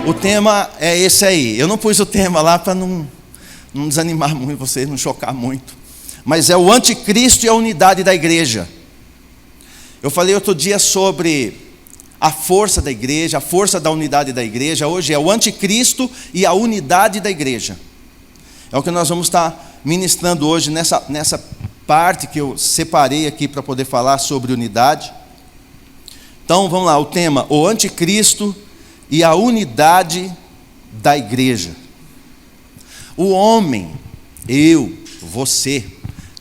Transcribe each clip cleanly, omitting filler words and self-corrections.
O tema é esse aí. Eu não pus o tema lá para não desanimar muito vocês, não chocar muito. Mas é o anticristo e a unidade da igreja. Eu falei outro dia sobre a força da igreja, a força da unidade da igreja. Hoje é o anticristo e a unidade da igreja. É o que nós vamos estar ministrando hoje nessa parte que eu separei aqui para poder falar sobre unidade. Então vamos lá, o tema: o anticristo e a unidade da igreja. O homem, eu, você,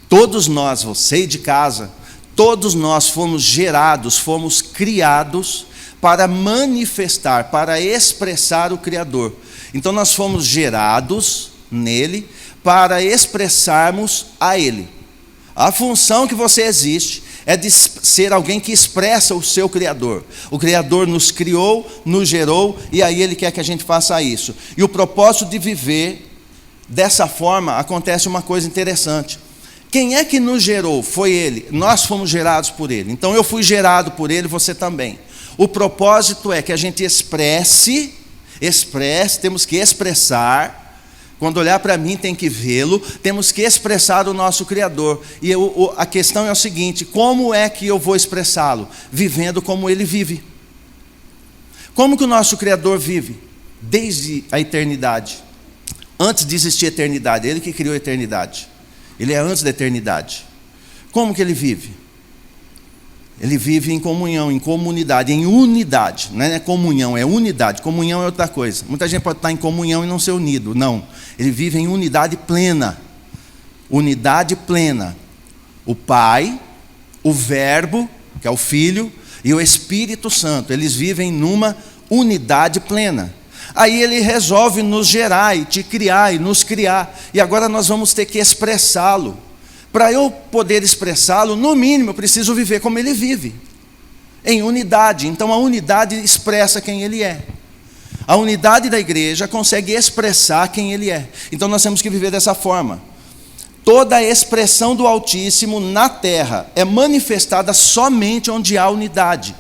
todos nós, você de casa, todos nós fomos gerados, fomos criados para manifestar, para expressar o Criador. Então nós fomos gerados nele para expressarmos a Ele. A função que você existe é de ser alguém que expressa o seu Criador. O Criador nos criou, nos gerou, e aí Ele quer que a gente faça isso. E o propósito de viver dessa forma, acontece uma coisa interessante. Quem é que nos gerou? Foi Ele. Nós fomos gerados por Ele. Então eu fui gerado por Ele, você também. O propósito é que a gente expresse, temos que expressar. Quando olhar para mim tem que vê-lo, temos que expressar o nosso Criador. E a questão é o seguinte: como é que eu vou expressá-lo? Vivendo como Ele vive. Como que o nosso Criador vive? Desde a eternidade. Antes de existir a eternidade, Ele que criou a eternidade. Ele é antes da eternidade. Como que Ele vive? Ele vive em comunhão, em comunidade, em unidade. Não é comunhão, é unidade. Comunhão é outra coisa. Muita gente pode estar em comunhão e não ser unido. Não. Ele vive em unidade plena. Unidade plena. O Pai, o Verbo, que é o Filho, e o Espírito Santo. Eles vivem numa unidade plena. Aí Ele resolve nos gerar e te criar e nos criar. E agora nós vamos ter que expressá-lo. Para eu poder expressá-lo, no mínimo eu preciso viver como Ele vive, em unidade. Então a unidade expressa quem Ele é. A unidade da igreja consegue expressar quem Ele é. Então nós temos que viver dessa forma. Toda a expressão do Altíssimo na terra é manifestada somente onde há unidade.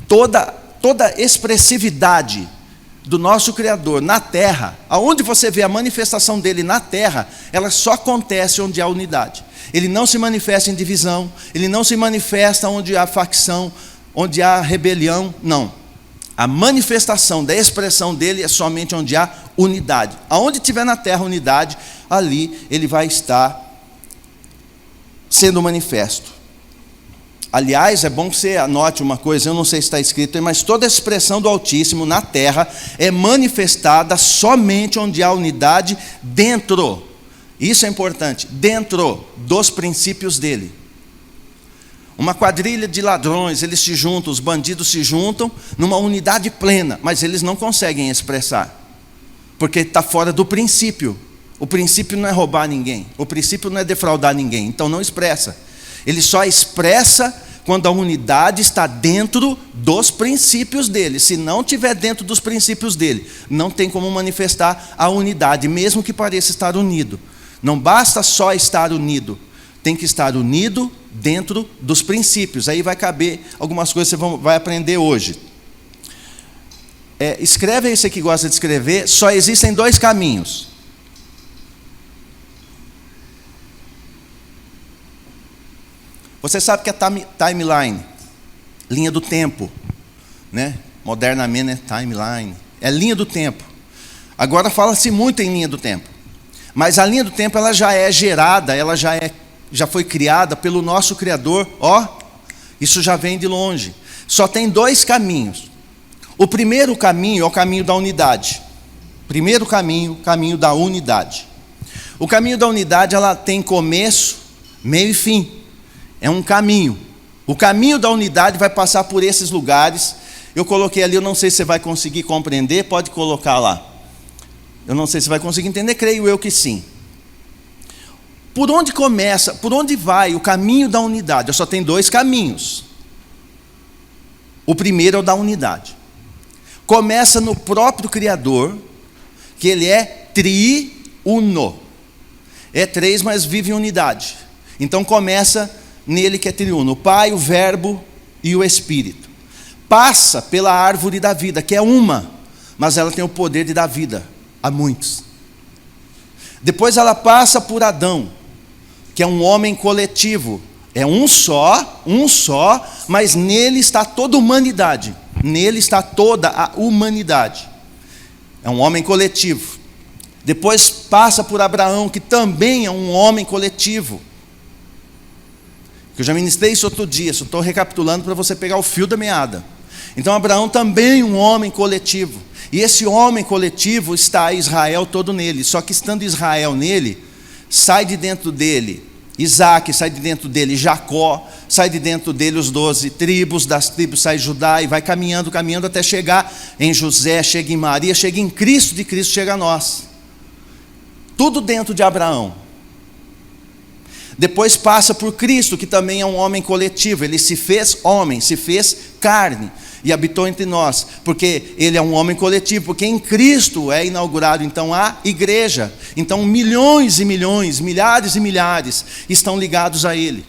Toda expressividade do nosso Criador na terra, aonde você vê a manifestação dele na terra, ela só acontece onde há unidade. Ele não se manifesta em divisão, ele não se manifesta onde há facção, onde há rebelião, não. A manifestação da expressão dele é somente onde há unidade. Aonde tiver na terra unidade, ali ele vai estar sendo manifesto. Aliás, é bom que você anote uma coisa, eu não sei se está escrito aí, mas toda a expressão do Altíssimo na terra é manifestada somente onde há unidade dentro. Isso é importante, dentro dos princípios dele. Uma quadrilha de ladrões, eles se juntam, os bandidos se juntam numa unidade plena, mas eles não conseguem expressar, porque está fora do princípio. O princípio não é roubar ninguém, o princípio não é defraudar ninguém, então não expressa. Ele só expressa quando a unidade está dentro dos princípios dele. Se não estiver dentro dos princípios dele, não tem como manifestar a unidade, mesmo que pareça estar unido. Não basta só estar unido, tem que estar unido dentro dos princípios. Aí vai caber algumas coisas que você vai aprender hoje. Escreve aí, você que gosta de escrever. Só existem dois caminhos. Você sabe que a timeline, linha do tempo, né? Modernamente é timeline, é linha do tempo. Agora fala-se muito em linha do tempo, mas a linha do tempo ela já é gerada, ela já foi criada pelo nosso Criador. Isso já vem de longe. Só tem dois caminhos. O primeiro caminho é o caminho da unidade. Primeiro caminho, caminho da unidade. O caminho da unidade ela tem começo, meio e fim. É um caminho. O caminho da unidade vai passar por esses lugares. Eu coloquei ali, eu não sei se você vai conseguir compreender, pode colocar lá. Eu não sei se você vai conseguir entender, creio eu que sim. Por onde começa, por onde vai o caminho da unidade? Só tem dois caminhos. O primeiro é o da unidade. Começa no próprio Criador, que Ele é triuno. É três, mas vive em unidade. Então começa nele que é triuno, o Pai, o Verbo e o Espírito. Passa pela árvore da vida, que é uma. mas ela tem o poder de dar vida a muitos. Depois ela passa por Adão, que é um homem coletivo. É um só, mas nele está toda a humanidade. Nele está toda a humanidade. É um homem coletivo. Depois passa por Abraão, que também é um homem coletivo. Que eu já ministrei isso outro dia, só estou recapitulando para você pegar o fio da meada. Então Abraão também é um homem coletivo. E esse homem coletivo está Israel todo nele. Só que estando Israel nele, sai de dentro dele Isaac, sai de dentro dele Jacó, sai de dentro dele os 12 tribos, das tribos sai Judá, e vai caminhando até chegar em José, chega em Maria, chega em Cristo, de Cristo chega a nós. Tudo dentro de Abraão. Depois passa por Cristo, que também é um homem coletivo. Ele se fez homem, se fez carne e habitou entre nós, porque ele é um homem coletivo, porque em Cristo é inaugurado então a igreja. Então milhões e milhões, milhares e milhares estão ligados a ele.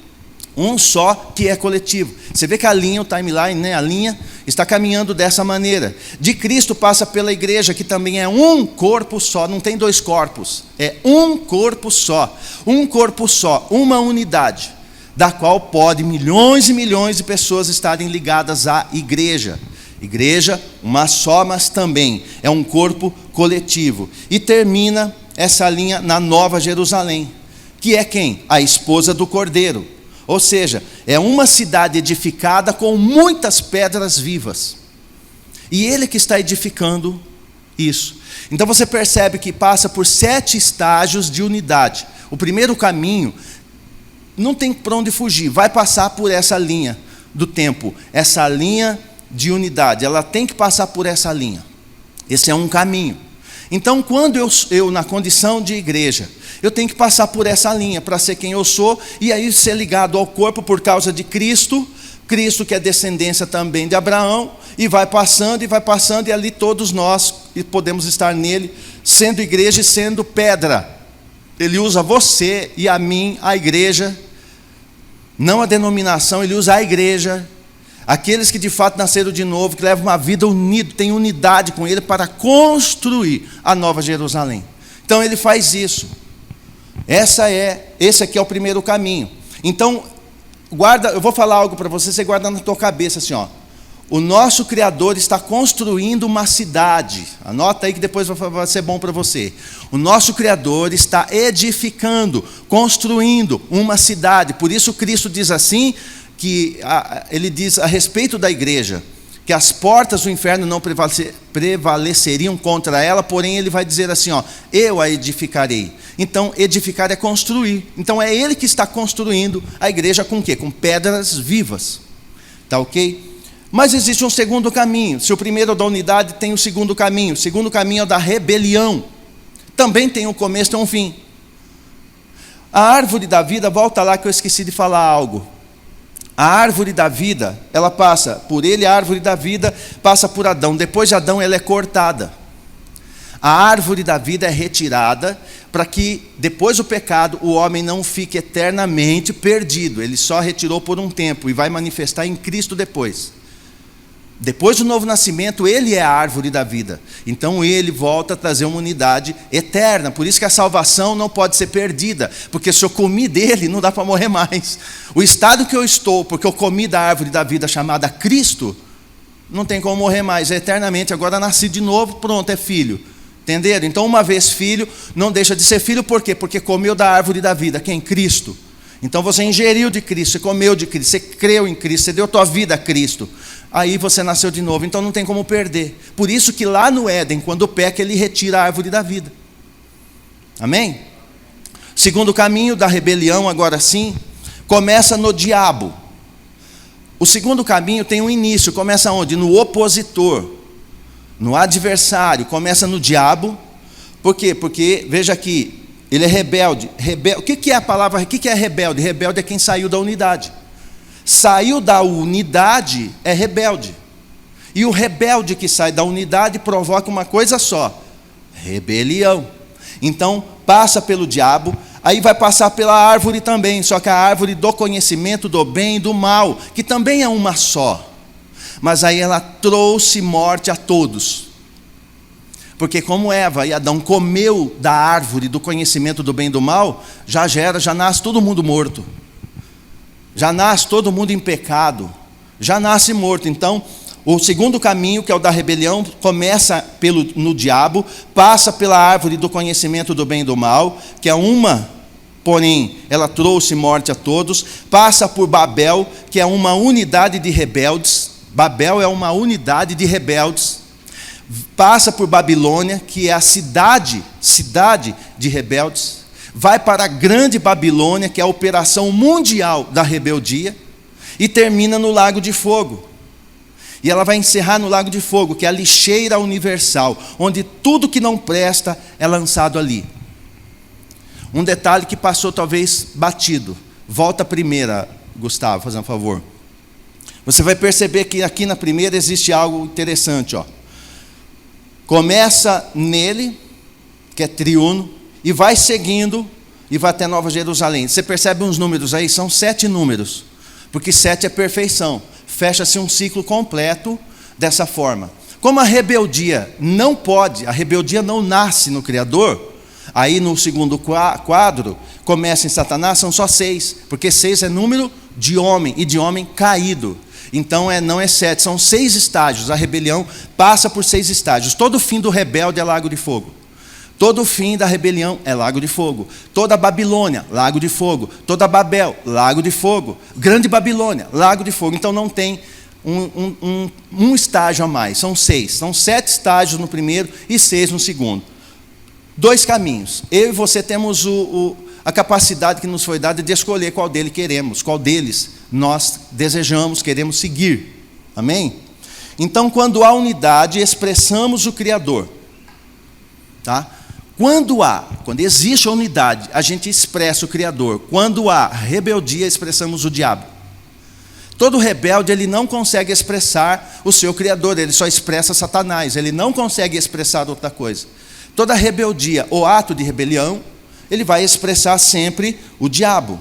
Um só que é coletivo. Você vê que a linha, o timeline, né? A linha está caminhando dessa maneira. De Cristo passa pela igreja, que também é um corpo só, não tem dois corpos, é um corpo só, uma unidade, da qual pode milhões e milhões de pessoas estarem ligadas à igreja. Igreja, uma só, mas também é um corpo coletivo. E termina essa linha na Nova Jerusalém, que é quem? A esposa do Cordeiro. Ou seja, é uma cidade edificada com muitas pedras vivas. E ele que está edificando isso. Então você percebe que passa por 7 estágios de unidade. O primeiro caminho, não tem para onde fugir, vai passar por essa linha do tempo, essa linha de unidade, ela tem que passar por essa linha. Esse é um caminho. Então, quando eu na condição de igreja, eu tenho que passar por essa linha para ser quem eu sou, e aí ser ligado ao corpo por causa de Cristo, Cristo que é descendência também de Abraão, e vai passando, e ali todos nós podemos estar nele, sendo igreja e sendo pedra. Ele usa você e a mim, a igreja, não a denominação, ele usa a igreja, aqueles que de fato nasceram de novo, que levam uma vida unida, têm unidade com ele para construir a Nova Jerusalém. Então ele faz isso. Esse aqui é o primeiro caminho. Então, eu vou falar algo para você guarda na tua cabeça assim, ó. O nosso Criador está construindo uma cidade. Anota aí que depois vai ser bom para você. O nosso Criador está edificando, construindo uma cidade. Por isso Cristo diz assim, que ele diz a respeito da igreja, que as portas do inferno não prevaleceriam contra ela, porém ele vai dizer assim, ó, eu a edificarei. Então edificar é construir. Então é ele que está construindo a igreja com o quê? Com pedras vivas. Tá ok? Mas existe um segundo caminho. Se o primeiro é o da unidade, tem o segundo caminho. O segundo caminho é o da rebelião. Também tem um começo e tem um fim. A árvore da vida, volta lá que eu esqueci de falar algo. A árvore da vida, ela passa por ele, a árvore da vida passa por Adão. Depois de Adão, ela é cortada. A árvore da vida é retirada para que, depois do pecado, o homem não fique eternamente perdido. Ele só retirou por um tempo e vai manifestar em Cristo depois. Depois do novo nascimento, ele é a árvore da vida. Então ele volta a trazer uma unidade eterna. Por isso que a salvação não pode ser perdida, porque se eu comi dele, não dá para morrer mais. O estado que eu estou, porque eu comi da árvore da vida chamada Cristo, não tem como morrer mais, é eternamente. Agora nasci de novo, pronto, é filho. Entenderam? Então uma vez filho, não deixa de ser filho. Por quê? Porque comeu da árvore da vida. Quem? Cristo. Então você ingeriu de Cristo, você comeu de Cristo, você creu em Cristo, você deu tua vida a Cristo. Aí você nasceu de novo, então não tem como perder. Por isso que lá no Éden, quando peca, ele retira a árvore da vida. Amém? Segundo caminho da rebelião, agora sim, começa no diabo. O segundo caminho tem um início, começa onde? No opositor, no adversário, começa no diabo. Por quê? Porque, veja aqui, ele é rebelde. O que é a palavra? O que é rebelde? Rebelde é quem saiu da unidade. Saiu da unidade é rebelde. E o rebelde que sai da unidade provoca uma coisa só: rebelião. Então passa pelo diabo, aí vai passar pela árvore também, só que a árvore do conhecimento do bem e do mal, que também é uma só. Mas aí ela trouxe morte a todos. Porque como Eva e Adão comeu da árvore do conhecimento do bem e do mal, já nasce todo mundo morto. Já nasce todo mundo em pecado. Já nasce morto. Então, o segundo caminho, que é o da rebelião, começa no diabo, passa pela árvore do conhecimento do bem e do mal, que é uma, porém, ela trouxe morte a todos, passa por Babel, que é uma unidade de rebeldes. Babel é uma unidade de rebeldes. Passa por Babilônia, que é a cidade de rebeldes. Vai para a grande Babilônia, que é a operação mundial da rebeldia, e termina no Lago de Fogo. E ela vai encerrar no Lago de Fogo, que é a lixeira universal, onde tudo que não presta é lançado ali. Um detalhe que passou talvez batido. Volta a primeira, Gustavo, fazendo um favor. Você vai perceber que aqui na primeira existe algo interessante, ó. Começa nele, que é triuno, e vai seguindo, e vai até Nova Jerusalém. Você percebe uns números aí? São 7 números, porque 7 é perfeição. Fecha-se um ciclo completo dessa forma. Como a rebeldia a rebeldia não nasce no Criador, aí no segundo quadro, começa em Satanás, são só 6, porque 6 é número de homem, e de homem caído. Então não é 7, são 6 estágios. A rebelião passa por 6 estágios. Todo fim do rebelde é lago de fogo. Todo fim da rebelião é lago de fogo. Toda Babilônia, lago de fogo. Toda Babel, lago de fogo. Grande Babilônia, lago de fogo. Então não tem um estágio a mais, são 6. São 7 estágios no primeiro e 6 no segundo. 2 caminhos. Eu e você temos a capacidade que nos foi dada de escolher qual deles queremos, qual deles nós desejamos, queremos seguir. Amém? Então, quando há unidade, expressamos o Criador. Tá? Quando existe a unidade, a gente expressa o Criador. Quando há rebeldia, expressamos o diabo. Todo rebelde, ele não consegue expressar o seu Criador, ele só expressa Satanás, ele não consegue expressar outra coisa. Toda rebeldia ou ato de rebelião, ele vai expressar sempre o diabo.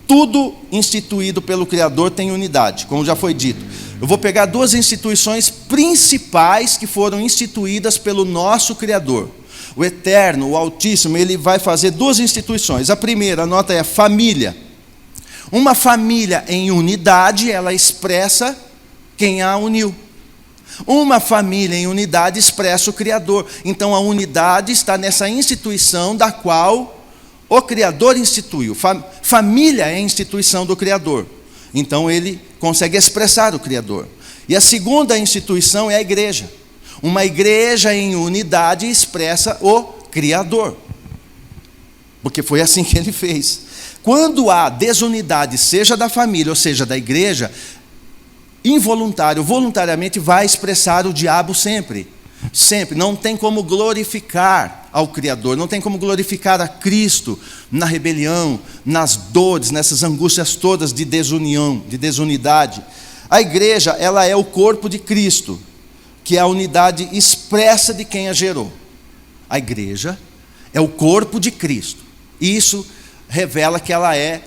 Tudo instituído pelo Criador tem unidade, como já foi dito. Eu vou pegar 2 instituições principais que foram instituídas pelo nosso Criador. O Eterno, o Altíssimo, ele vai fazer 2 instituições. A primeira, anota, é família. Uma família em unidade, ela expressa quem a uniu. Uma família em unidade expressa o Criador. Então a unidade está nessa instituição da qual o Criador instituiu. Família é a instituição do Criador. Então ele consegue expressar o Criador. E a segunda instituição é a igreja. Uma igreja em unidade expressa o Criador. Porque foi assim que ele fez. Quando há desunidade, seja da família ou seja da igreja, voluntariamente vai expressar o diabo sempre. Sempre. Não tem como glorificar ao Criador, não tem como glorificar a Cristo na rebelião, nas dores, nessas angústias todas de desunião, de desunidade. A igreja, ela é o corpo de Cristo, que é a unidade expressa de quem a gerou. A igreja é o corpo de Cristo. Isso revela que ela é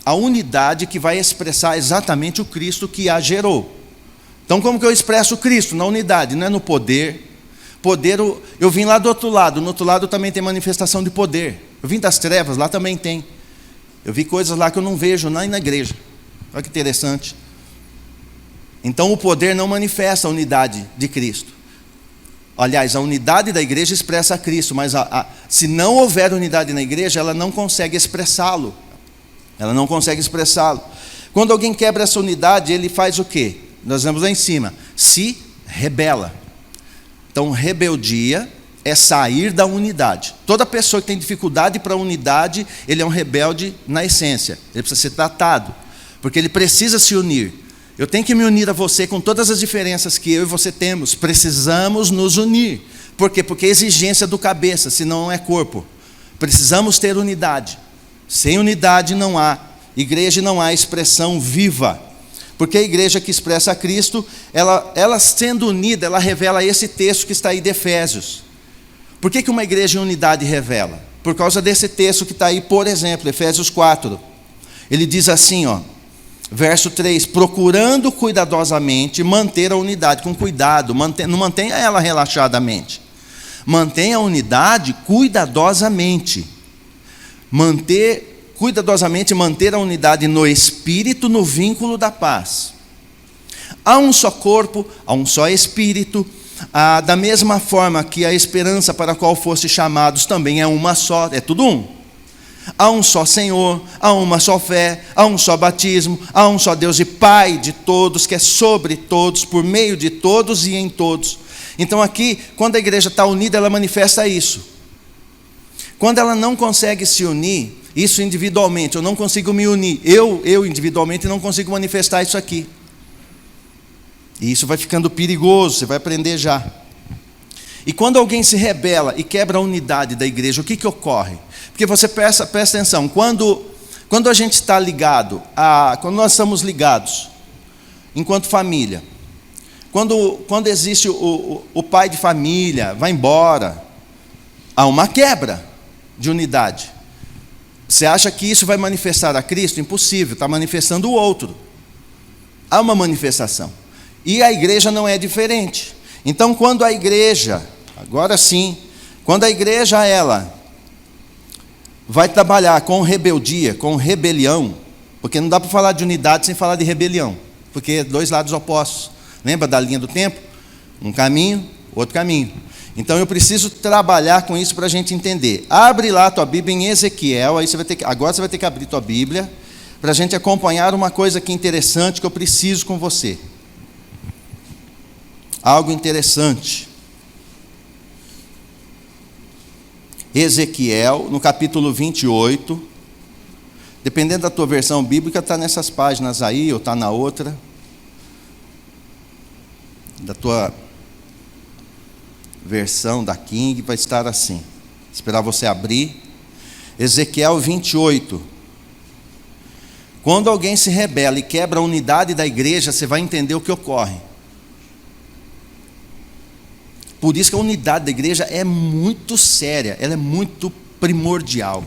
a unidade que vai expressar exatamente o Cristo que a gerou. Então, como que eu expresso o Cristo? Na unidade, não é no poder. Poder, eu vim lá do outro lado, no outro lado também tem manifestação de poder. Eu vim das trevas, lá também tem. Eu vi coisas lá que eu não vejo nem na igreja. Olha que interessante. Então o poder não manifesta a unidade de Cristo. Aliás, a unidade da igreja expressa a Cristo, mas se não houver unidade na igreja, ela não consegue expressá-lo. Ela não consegue expressá-lo. Quando alguém quebra essa unidade, ele faz o quê? Nós vemos lá em cima. Se rebela. Então, rebeldia é sair da unidade. Toda pessoa que tem dificuldade para a unidade, ele é um rebelde na essência. Ele precisa ser tratado, porque ele precisa se unir. Eu tenho que me unir a você com todas as diferenças que eu e você temos. Precisamos nos unir. Por quê? Porque é exigência do cabeça, senão não é corpo. Precisamos ter unidade. Sem unidade não há igreja e não há expressão viva. Porque a igreja que expressa a Cristo, ela sendo unida, ela revela esse texto que está aí de Efésios. Por que uma igreja em unidade revela? Por causa desse texto que está aí, por exemplo, Efésios 4. Ele diz assim, ó: Verso 3, procurando cuidadosamente manter a unidade, com cuidado, não mantenha ela relaxadamente. Mantenha a unidade cuidadosamente. Cuidadosamente manter a unidade no Espírito, no vínculo da paz. Há um só corpo, há um só Espírito, da mesma forma que a esperança para a qual foste chamados também é uma só, é tudo um. Há um só Senhor, há uma só fé, há um só batismo, há um só Deus e Pai de todos, que é sobre todos, por meio de todos e em todos. Então aqui, quando a igreja está unida, ela manifesta isso. Quando ela não consegue se unir, isso individualmente, eu não consigo me unir, eu individualmente não consigo manifestar isso aqui. E isso vai ficando perigoso, você vai aprender já. E quando alguém se rebela e quebra a unidade da igreja, o que ocorre? Porque você presta atenção, quando a gente está ligado, quando nós estamos ligados, enquanto família, quando existe o pai de família, vai embora, há uma quebra de unidade. Você acha que isso vai manifestar a Cristo? Impossível, está manifestando o outro. Há uma manifestação. E a igreja não é diferente. Então, quando a igreja, agora sim, quando a igreja ela vai trabalhar com rebeldia, com rebelião, porque não dá para falar de unidade sem falar de rebelião, porque é dois lados opostos. Lembra da linha do tempo? Um caminho, outro caminho. Então eu preciso trabalhar com isso para a gente entender. Abre lá a tua Bíblia em Ezequiel, agora você vai ter que abrir tua Bíblia, para a gente acompanhar uma coisa aqui interessante que eu preciso com você. Algo interessante. Ezequiel, no capítulo 28, dependendo da tua versão bíblica, está nessas páginas aí, ou está na outra. Da tua versão da King, vai estar assim. Esperar você abrir. Ezequiel 28. Quando alguém se rebela e quebra a unidade da igreja, você vai entender o que ocorre. Por isso que a unidade da igreja é muito séria, ela é muito primordial.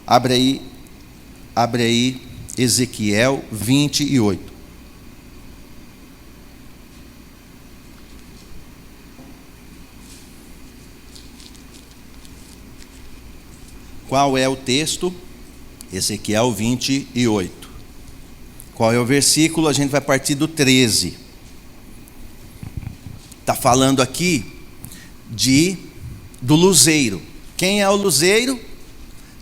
Abre aí, Ezequiel 28. Qual é o texto? Ezequiel 28. Qual é o versículo? A gente vai partir do 13. Está falando aqui do luzeiro. Quem é o luzeiro?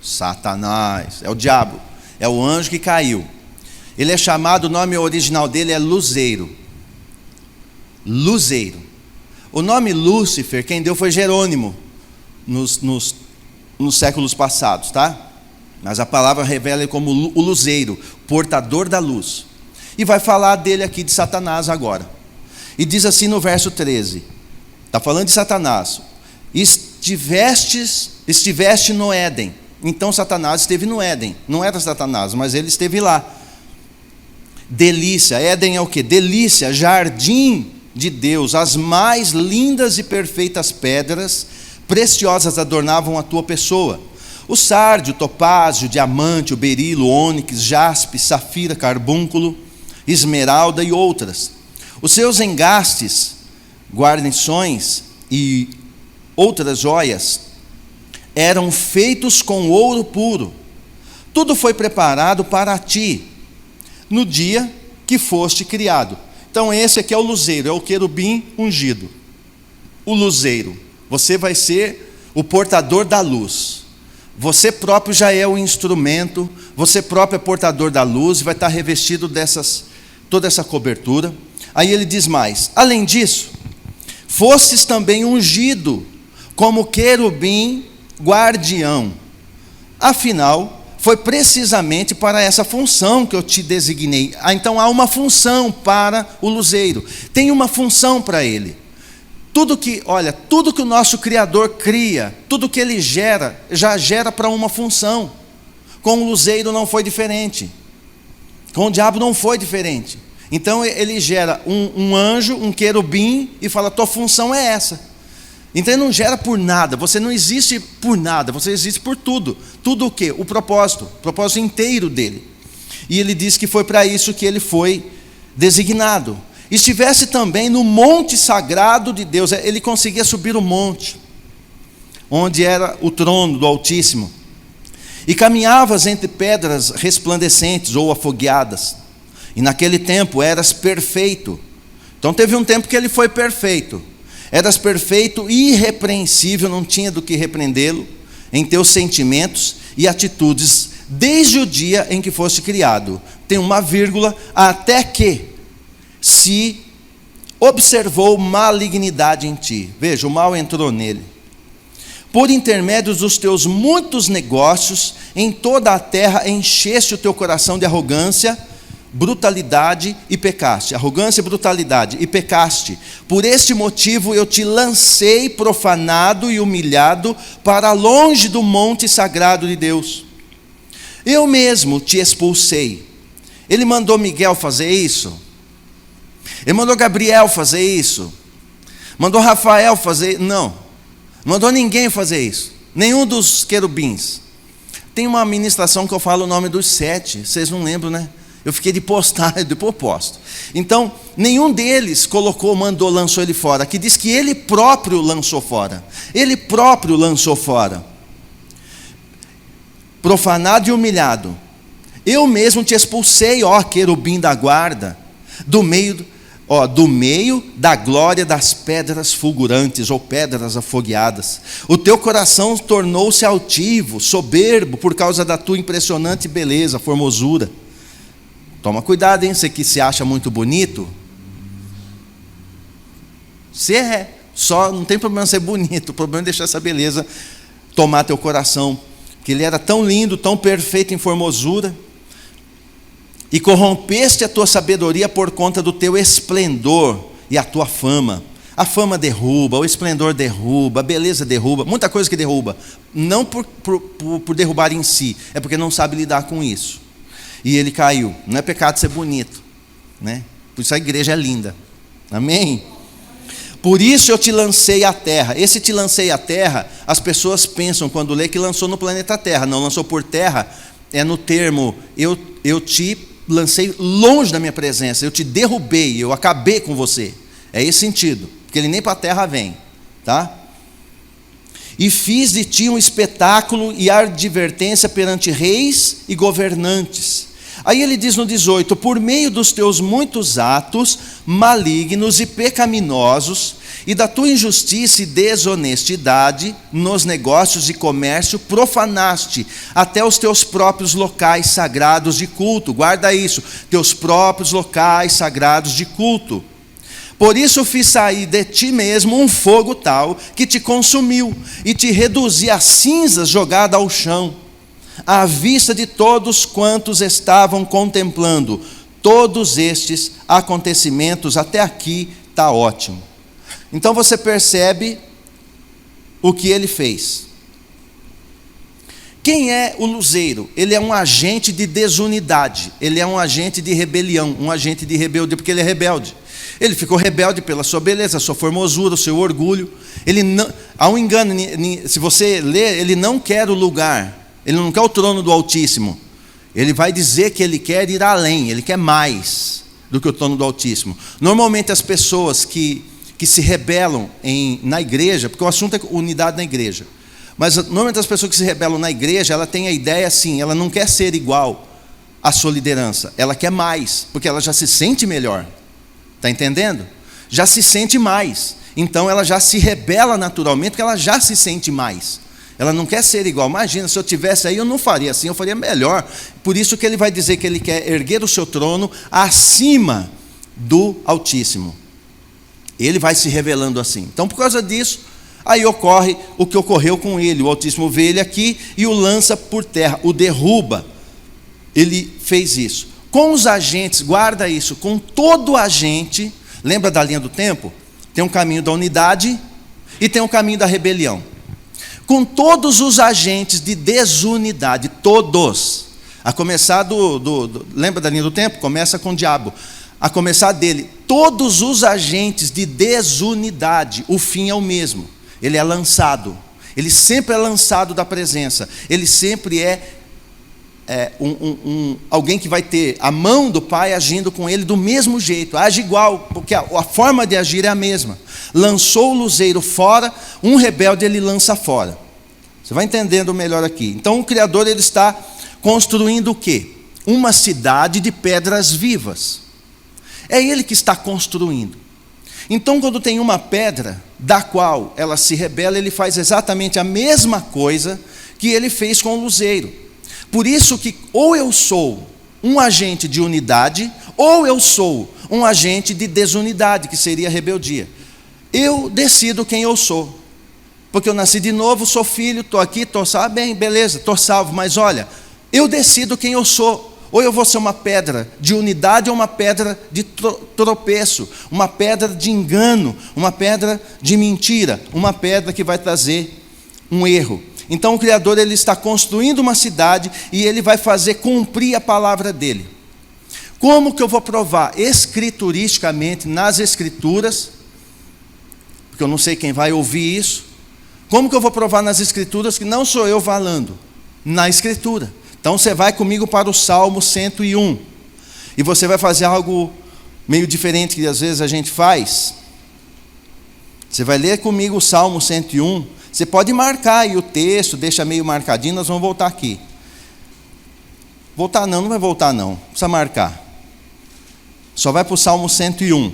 Satanás, é o diabo, é o anjo que caiu. Ele é chamado, o nome original dele é luzeiro. Luzeiro. O nome Lúcifer, quem deu foi Jerônimo, nos séculos passados, tá? Mas a palavra revela ele como o luzeiro, portador da luz. E vai falar dele aqui de Satanás agora. E diz assim no verso 13, está falando de Satanás: estiveste no Éden. Então Satanás esteve no Éden, não era Satanás, mas ele esteve lá. Delícia, Éden é o que? Delícia, jardim de Deus, as mais lindas e perfeitas pedras preciosas adornavam a tua pessoa. O sárdio, o topázio, o diamante, o berilo, o ônix, jaspe, safira, carbúnculo, esmeralda e outras. Os seus engastes, guarnições e outras joias eram feitos com ouro puro. Tudo foi preparado para ti no dia que foste criado. Então esse aqui é o luzeiro, é o querubim ungido. O luzeiro, você vai ser o portador da luz. Você próprio já é o instrumento, você próprio é portador da luz e vai estar revestido toda essa cobertura. Aí ele diz mais: além disso, fostes também ungido como querubim guardião. Afinal, foi precisamente para essa função que eu te designei. Então há uma função para o luzeiro, tem uma função para ele. Tudo que o nosso Criador cria, tudo que ele gera, já gera para uma função. Com o luzeiro não foi diferente, com o diabo não foi diferente. Então ele gera um anjo, um querubim, e fala: tua função é essa. Então ele não gera por nada, você não existe por nada, você existe por tudo. Tudo o quê? O propósito inteiro dele. E ele diz que foi para isso que ele foi designado. Estivesse também no monte sagrado de Deus. Ele conseguia subir o monte, onde era o trono do Altíssimo. E caminhavas entre pedras resplandecentes ou afogueadas. E naquele tempo eras perfeito. Então teve um tempo que ele foi perfeito. Eras perfeito e irrepreensível, não tinha do que repreendê-lo, em teus sentimentos e atitudes, desde o dia em que foste criado. Tem uma vírgula, até que se observou malignidade em ti. Veja, o mal entrou nele. Por intermédio dos teus muitos negócios, em toda a terra encheste o teu coração de arrogância, brutalidade e pecaste. Arrogância e brutalidade e pecaste. Por este motivo eu te lancei profanado e humilhado para longe do monte sagrado de Deus. Eu mesmo te expulsei. Ele mandou Miguel fazer isso. Ele mandou Gabriel fazer isso. Mandou Rafael fazer. Não mandou ninguém fazer isso. Nenhum dos querubins. Tem uma ministração que eu falo o nome dos 7. Vocês não lembram, né? Eu fiquei de postar, depois eu posto. Então, nenhum deles colocou, mandou, lançou ele fora. Aqui diz que ele próprio lançou fora. Ele próprio lançou fora. Profanado e humilhado. Eu mesmo te expulsei, ó querubim da guarda, do meio da glória das pedras fulgurantes, ou pedras afogueadas. O teu coração tornou-se altivo, soberbo, por causa da tua impressionante beleza, formosura. Toma cuidado, hein? Você que se acha muito bonito. Você é. Só não tem problema ser bonito. O problema é deixar essa beleza tomar teu coração. Que ele era tão lindo, tão perfeito em formosura. E corrompeste a tua sabedoria por conta do teu esplendor e a tua fama. A fama derruba, o esplendor derruba, a beleza derruba. Muita coisa que derruba. Não por derrubar em si. É porque não sabe lidar com isso. E ele caiu. Não é pecado ser bonito, né? Por isso a igreja é linda. Amém? Por isso eu te lancei à terra. Esse te lancei à terra, as pessoas pensam quando lê que lançou no planeta Terra. Não, lançou por terra, é no termo, eu te lancei longe da minha presença, eu te derrubei, eu acabei com você. É esse sentido, porque ele nem para a terra vem, tá? E fiz de ti um espetáculo e advertência perante reis e governantes. Aí ele diz no 18, por meio dos teus muitos atos malignos e pecaminosos, e da tua injustiça e desonestidade nos negócios e comércio, profanaste até os teus próprios locais sagrados de culto. Guarda isso, teus próprios locais sagrados de culto. Por isso fiz sair de ti mesmo um fogo tal que te consumiu e te reduzi a cinzas jogada ao chão, à vista de todos quantos estavam contemplando. Todos estes acontecimentos até aqui está ótimo. Então você percebe o que ele fez. Quem é o luzeiro? Ele é um agente de desunidade, ele é um agente de rebelião, um agente de rebeldia, porque ele é rebelde. Ele ficou rebelde pela sua beleza, sua formosura, o seu orgulho. Ele não, há um engano, se você ler, ele não quer o lugar, ele não quer o trono do Altíssimo. Ele vai dizer que ele quer ir além, ele quer mais do que o trono do Altíssimo. Normalmente as pessoas que se rebelam na igreja, porque o assunto é unidade na igreja, mas normalmente as pessoas que se rebelam na igreja, ela tem a ideia assim, ela não quer ser igual à sua liderança, ela quer mais, porque ela já se sente melhor, está entendendo? Já se sente mais, então ela já se rebela naturalmente, porque ela já se sente mais, ela não quer ser igual. Imagina, se eu tivesse aí, eu não faria assim, eu faria melhor. Por isso que ele vai dizer que ele quer erguer o seu trono acima do Altíssimo. Ele vai se revelando assim. Então, por causa disso, aí ocorre o que ocorreu com ele. O Altíssimo vê ele aqui e o lança por terra, o derruba. Ele fez isso. Com os agentes, guarda isso, com todo agente, lembra da linha do tempo? Tem um caminho da unidade e tem um caminho da rebelião. Com todos os agentes de desunidade, todos, a começar lembra da linha do tempo? Começa com o diabo. A começar dele, todos os agentes de desunidade, o fim é o mesmo, ele é lançado, ele sempre é lançado da presença, ele sempre é alguém que vai ter a mão do pai agindo com ele do mesmo jeito, age igual, porque a forma de agir é a mesma. Lançou o luzeiro fora, um rebelde ele lança fora. Você vai entendendo melhor aqui. Então o Criador ele está construindo o quê? Uma cidade de pedras vivas. É ele que está construindo. Então quando tem uma pedra da qual ela se rebela, ele faz exatamente a mesma coisa que ele fez com o luzeiro. Por isso que ou eu sou um agente de unidade, ou eu sou um agente de desunidade, que seria a rebeldia. Eu decido quem eu sou. Porque eu nasci de novo, sou filho, estou aqui, estou salvo, bem, beleza, estou salvo. Mas olha, eu decido quem eu sou. Ou eu vou ser uma pedra de unidade ou uma pedra de tropeço, uma pedra de engano, uma pedra de mentira, uma pedra que vai trazer um erro. Então o Criador ele está construindo uma cidade e ele vai fazer cumprir a palavra dele. Como que eu vou provar? Escrituristicamente, nas Escrituras, porque eu não sei quem vai ouvir isso. Como que eu vou provar nas Escrituras que não sou eu falando? Na Escritura. Então você vai comigo para o Salmo 101. E você vai fazer algo meio diferente que às vezes a gente faz. Você vai ler comigo o Salmo 101. Você pode marcar aí o texto, deixa meio marcadinho, nós vamos voltar aqui. Voltar não vai voltar não, precisa marcar. Só vai para o Salmo 101.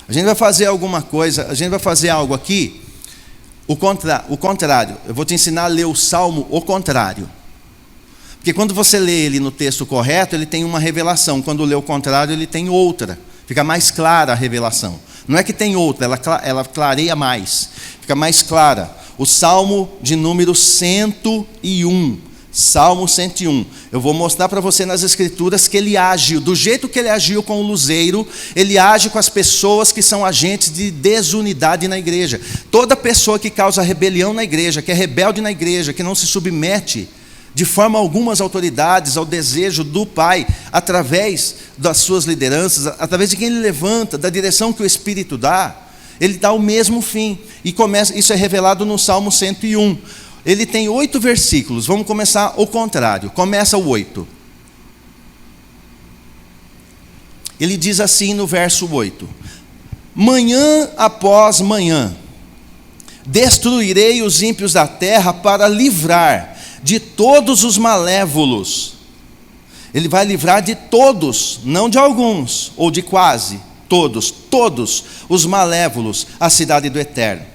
A gente vai fazer alguma coisa, a gente vai fazer algo aqui, o contrário. Eu vou te ensinar a ler o Salmo o contrário. Porque quando você lê ele no texto correto, ele tem uma revelação. Quando lê o contrário, ele tem outra. Fica mais clara a revelação. Não é que tem outra, ela clareia mais. Fica mais clara. O Salmo de número 101. Salmo 101. Eu vou mostrar para você nas Escrituras que ele age, do jeito que ele agiu com o luzeiro, ele age com as pessoas que são agentes de desunidade na igreja. Toda pessoa que causa rebelião na igreja, que é rebelde na igreja, que não se submete de forma alguma às autoridades, ao desejo do Pai, através das suas lideranças, através de quem ele levanta, da direção que o Espírito dá, ele dá o mesmo fim. E isso é revelado no Salmo 101. Ele tem 8 versículos. Vamos começar o contrário. Começa o 8. Ele diz assim no verso 8: manhã após manhã, destruirei os ímpios da terra para livrar de todos os malévolos. Ele vai livrar de todos, não de alguns, ou de quase, todos os malévolos, a cidade do Eterno.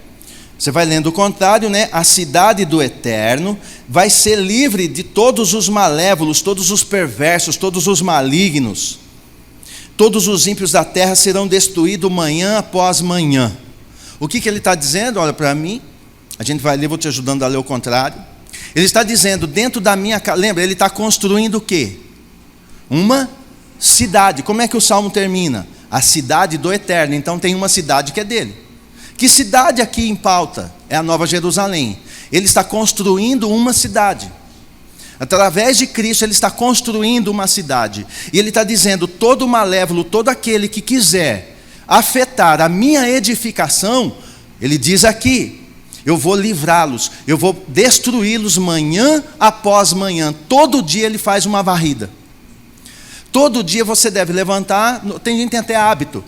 Você vai lendo o contrário, né? A cidade do Eterno vai ser livre de todos os malévolos, todos os perversos, todos os malignos. Todos os ímpios da terra serão destruídos manhã após manhã. O que ele está dizendo? Olha para mim, a gente vai ler, vou te ajudando a ler o contrário. Ele está dizendo, dentro da minha casa, lembra, ele está construindo o quê? Uma cidade. Como é que o Salmo termina? A cidade do Eterno. Então tem uma cidade que é dele. Que cidade aqui em pauta? É a Nova Jerusalém. Ele está construindo uma cidade. Através de Cristo ele está construindo uma cidade. E ele está dizendo, todo malévolo, todo aquele que quiser afetar a minha edificação, ele diz aqui, eu vou livrá-los, eu vou destruí-los manhã após manhã. Todo dia ele faz uma varrida. Todo dia você deve levantar, tem gente que tem até hábito.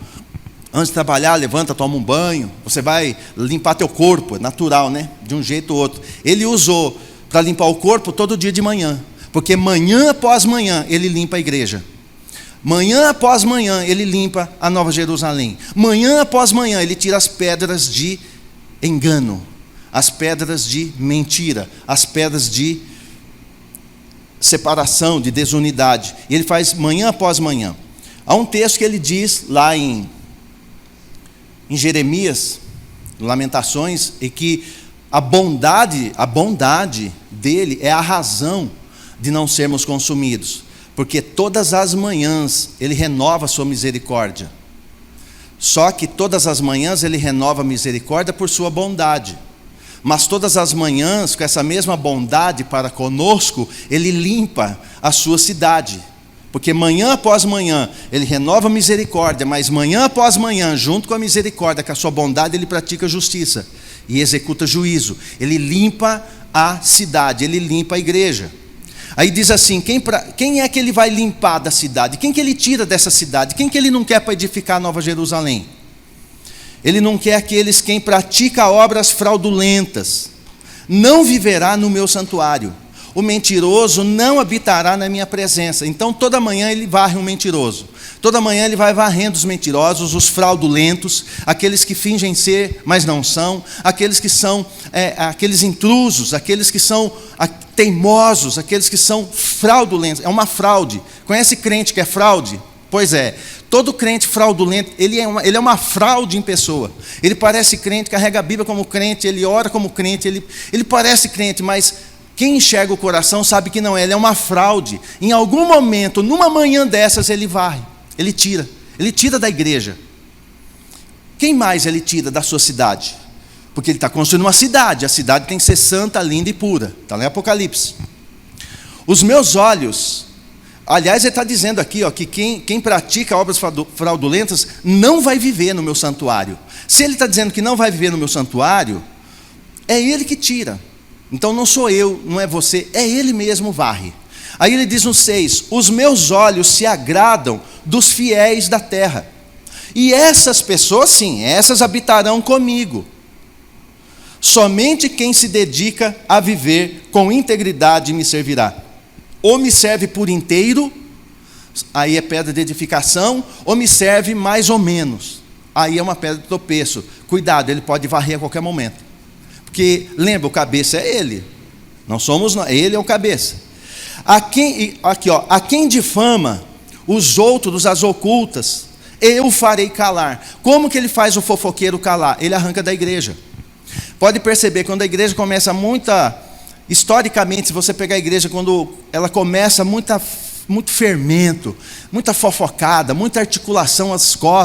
Antes de trabalhar, levanta, toma um banho. Você vai limpar teu corpo, é natural, né? De um jeito ou outro. Ele usou para limpar o corpo todo dia de manhã. Porque manhã após manhã ele limpa a igreja. Manhã após manhã ele limpa a Nova Jerusalém. Manhã após manhã ele tira as pedras de engano, as pedras de mentira, as pedras de separação, de desunidade. E ele faz manhã após manhã. Há um texto que ele diz lá em Jeremias, Lamentações, e que a bondade dele é a razão de não sermos consumidos, porque todas as manhãs ele renova a sua misericórdia. Só que todas as manhãs ele renova a misericórdia por sua bondade. Mas todas as manhãs, com essa mesma bondade para conosco, ele limpa a sua cidade. Porque manhã após manhã, ele renova a misericórdia, mas manhã após manhã, junto com a misericórdia, com a sua bondade, ele pratica justiça e executa juízo. Ele limpa a cidade, ele limpa a igreja. Aí diz assim, quem é que ele vai limpar da cidade? Quem que ele tira dessa cidade? Quem que ele não quer para edificar a Nova Jerusalém? Ele não quer aqueles quem pratica obras fraudulentas. Não viverá no meu santuário. O mentiroso não habitará na minha presença. Então toda manhã ele varre um mentiroso. Toda manhã ele vai varrendo os mentirosos, os fraudulentos, aqueles que fingem ser, mas não são, aqueles que são aqueles intrusos, aqueles que são teimosos, aqueles que são fraudulentos. É uma fraude. Conhece crente que é fraude? Pois é. Todo crente fraudulento, ele é uma fraude em pessoa. Ele parece crente, carrega a Bíblia como crente, ele ora como crente, ele parece crente, mas quem enxerga o coração sabe que não é, ele é uma fraude. Em algum momento, numa manhã dessas, ele varre, ele tira da igreja. Quem mais ele tira da sua cidade? Porque ele está construindo uma cidade, a cidade tem que ser santa, linda e pura. Está lá em Apocalipse. Os meus olhos, aliás, ele está dizendo aqui que quem pratica obras fraudulentas não vai viver no meu santuário. Se ele está dizendo que não vai viver no meu santuário, é ele que tira. Então não sou eu, não é você, é ele mesmo varre. Aí ele diz no 6, os meus olhos se agradam dos fiéis da terra. E essas pessoas, sim, essas habitarão comigo. Somente quem se dedica a viver com integridade me servirá. Ou me serve por inteiro, aí é pedra de edificação, ou me serve mais ou menos, aí é uma pedra de tropeço. Cuidado, ele pode varrer a qualquer momento. Porque, lembra, o cabeça é ele. Não somos nós, ele é o cabeça. A quem difama os outros, as ocultas, eu farei calar. Como que ele faz o fofoqueiro calar? Ele arranca da igreja. Pode perceber, quando a igreja começa historicamente, se você pegar a igreja, quando ela começa muito fermento, muita fofocada, muita articulação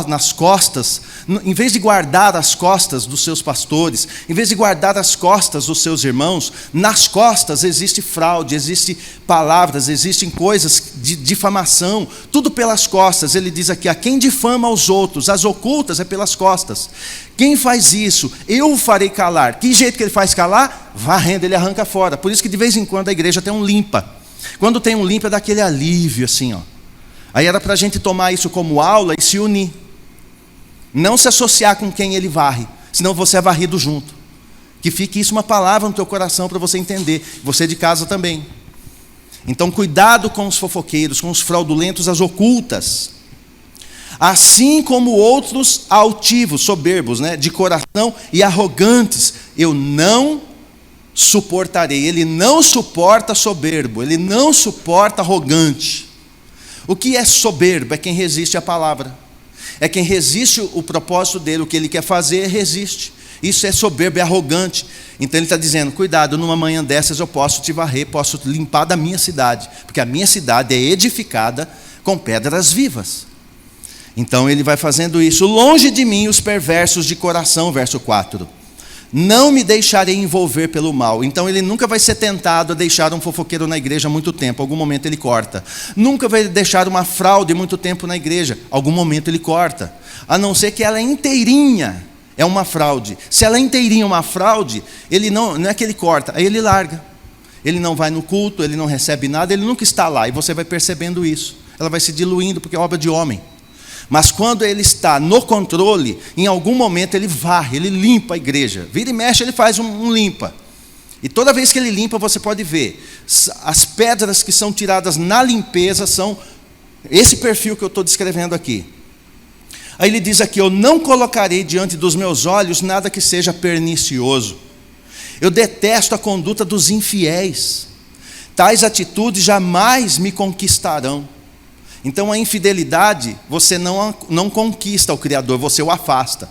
nas costas, em vez de guardar as costas dos seus pastores, em vez de guardar as costas dos seus irmãos, nas costas existe fraude, existem palavras, existem coisas de difamação, tudo pelas costas. Ele diz aqui, a quem difama os outros, as ocultas é pelas costas. Quem faz isso, eu o farei calar. Que jeito que ele faz calar? Varrendo, ele arranca fora. Por isso que de vez em quando a igreja tem um limpa. Quando tem um limpa, dá aquele alívio assim, ó. Aí era para a gente tomar isso como aula e se unir. Não se associar com quem ele varre, senão você é varrido junto. Que fique isso uma palavra no teu coração para você entender. Você de casa também. Então cuidado com os fofoqueiros, com os fraudulentos, as ocultas. Assim como outros altivos, soberbos, de coração e arrogantes, eu não suportarei. Ele não suporta soberbo, ele não suporta arrogante. O que é soberbo? É quem resiste à palavra, é quem resiste o propósito dele, o que ele quer fazer, resiste. Isso é soberbo, é arrogante. Então ele está dizendo, cuidado, numa manhã dessas eu posso te varrer, posso limpar da minha cidade, porque a minha cidade é edificada com pedras vivas. Então ele vai fazendo isso. Longe de mim os perversos de coração, verso 4. Não me deixarei envolver pelo mal. Então ele nunca vai ser tentado a deixar um fofoqueiro na igreja muito tempo. Algum momento ele corta. Nunca vai deixar uma fraude muito tempo na igreja. Algum momento ele corta. A não ser que ela é inteirinha, é uma fraude. Se ela é inteirinha uma fraude, ele não é que ele corta, aí ele larga. Ele não vai no culto, ele não recebe nada, ele nunca está lá. E você vai percebendo isso. Ela vai se diluindo porque é obra de homem. Mas quando ele está no controle, em algum momento ele varre, ele limpa a igreja. Vira e mexe, ele faz um limpa. E toda vez que ele limpa, você pode ver, as pedras que são tiradas na limpeza são esse perfil que eu estou descrevendo aqui. Aí ele diz aqui, eu não colocarei diante dos meus olhos nada que seja pernicioso. Eu detesto a conduta dos infiéis. Tais atitudes jamais me conquistarão. Então a infidelidade, você não conquista o Criador, você o afasta.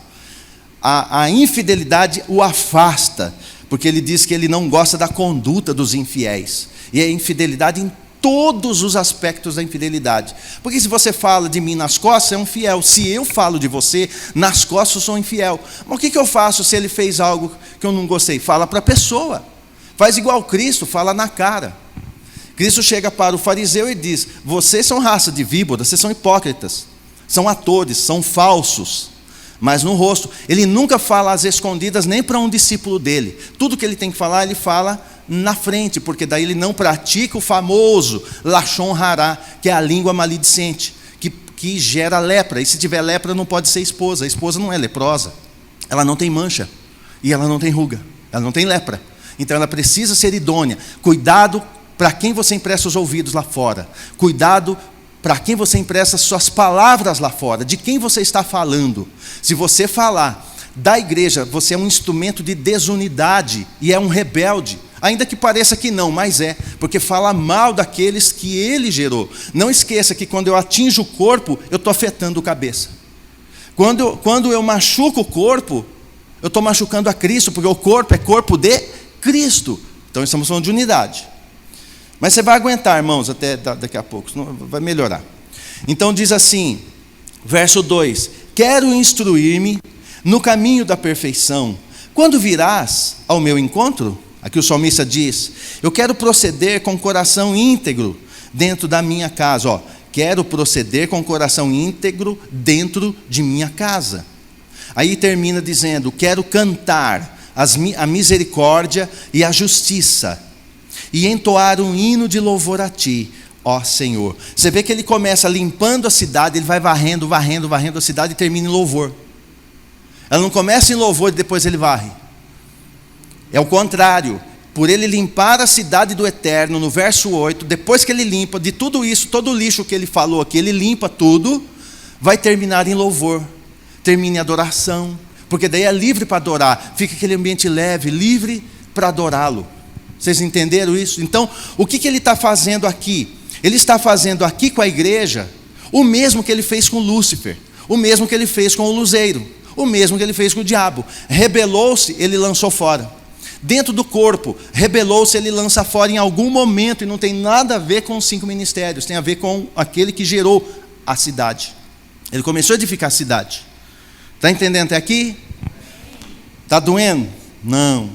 A infidelidade o afasta, porque ele diz que ele não gosta da conduta dos infiéis. E a infidelidade em todos os aspectos da infidelidade. Porque se você fala de mim nas costas, é um fiel. Se eu falo de você nas costas, eu sou infiel. Mas o que eu faço se ele fez algo que eu não gostei? Fala para a pessoa. Faz igual Cristo, fala na cara. Cristo chega para o fariseu e diz, vocês são raça de víboras, vocês são hipócritas, são atores, são falsos, mas no rosto. Ele nunca fala às escondidas nem para um discípulo dele. Tudo que ele tem que falar, ele fala na frente, porque daí ele não pratica o famoso Lashon Hará, que é a língua maledicente, que gera lepra. E se tiver lepra, não pode ser esposa. A esposa não é leprosa, ela não tem mancha, e ela não tem ruga, ela não tem lepra. Então ela precisa ser idônea. Cuidado para quem você empresta os ouvidos lá fora. Cuidado para quem você empresta suas palavras lá fora. De quem você está falando. Se você falar da igreja, você é um instrumento de desunidade e é um rebelde. Ainda que pareça que não, mas é. Porque fala mal daqueles que ele gerou. Não esqueça que quando eu atinjo o corpo, eu estou afetando a cabeça. Quando eu machuco o corpo, eu estou machucando a Cristo, porque o corpo é corpo de Cristo. Então estamos falando de unidade. Mas você vai aguentar, irmãos, até daqui a pouco, senão vai melhorar. Então diz assim, verso 2: quero instruir-me no caminho da perfeição. Quando virás ao meu encontro? Aqui o salmista diz: eu quero proceder com o coração íntegro dentro da minha casa. Quero proceder com o coração íntegro dentro de minha casa. Aí termina dizendo: quero cantar a misericórdia e a justiça, e entoar um hino de louvor a ti, ó Senhor. Você vê que ele começa limpando a cidade, ele vai varrendo a cidade e termina em louvor. Ela não começa em louvor e depois ele varre. É o contrário. Por ele limpar a cidade do Eterno, no verso 8, depois que ele limpa de tudo isso, todo o lixo que ele falou aqui, ele limpa tudo, vai terminar em louvor. Termina em adoração, porque daí é livre para adorar, fica aquele ambiente leve, livre para adorá-lo. Vocês entenderam isso? Então, o que ele está fazendo aqui? Ele está fazendo aqui com a igreja o mesmo que ele fez com Lúcifer, o mesmo que ele fez com o luzeiro, o mesmo que ele fez com o diabo. Rebelou-se, ele lançou fora. Dentro do corpo, rebelou-se, ele lança fora em algum momento, e não tem nada a ver com os 5 ministérios, tem a ver com aquele que gerou a cidade. Ele começou a edificar a cidade. Está entendendo até aqui? Está doendo? Não.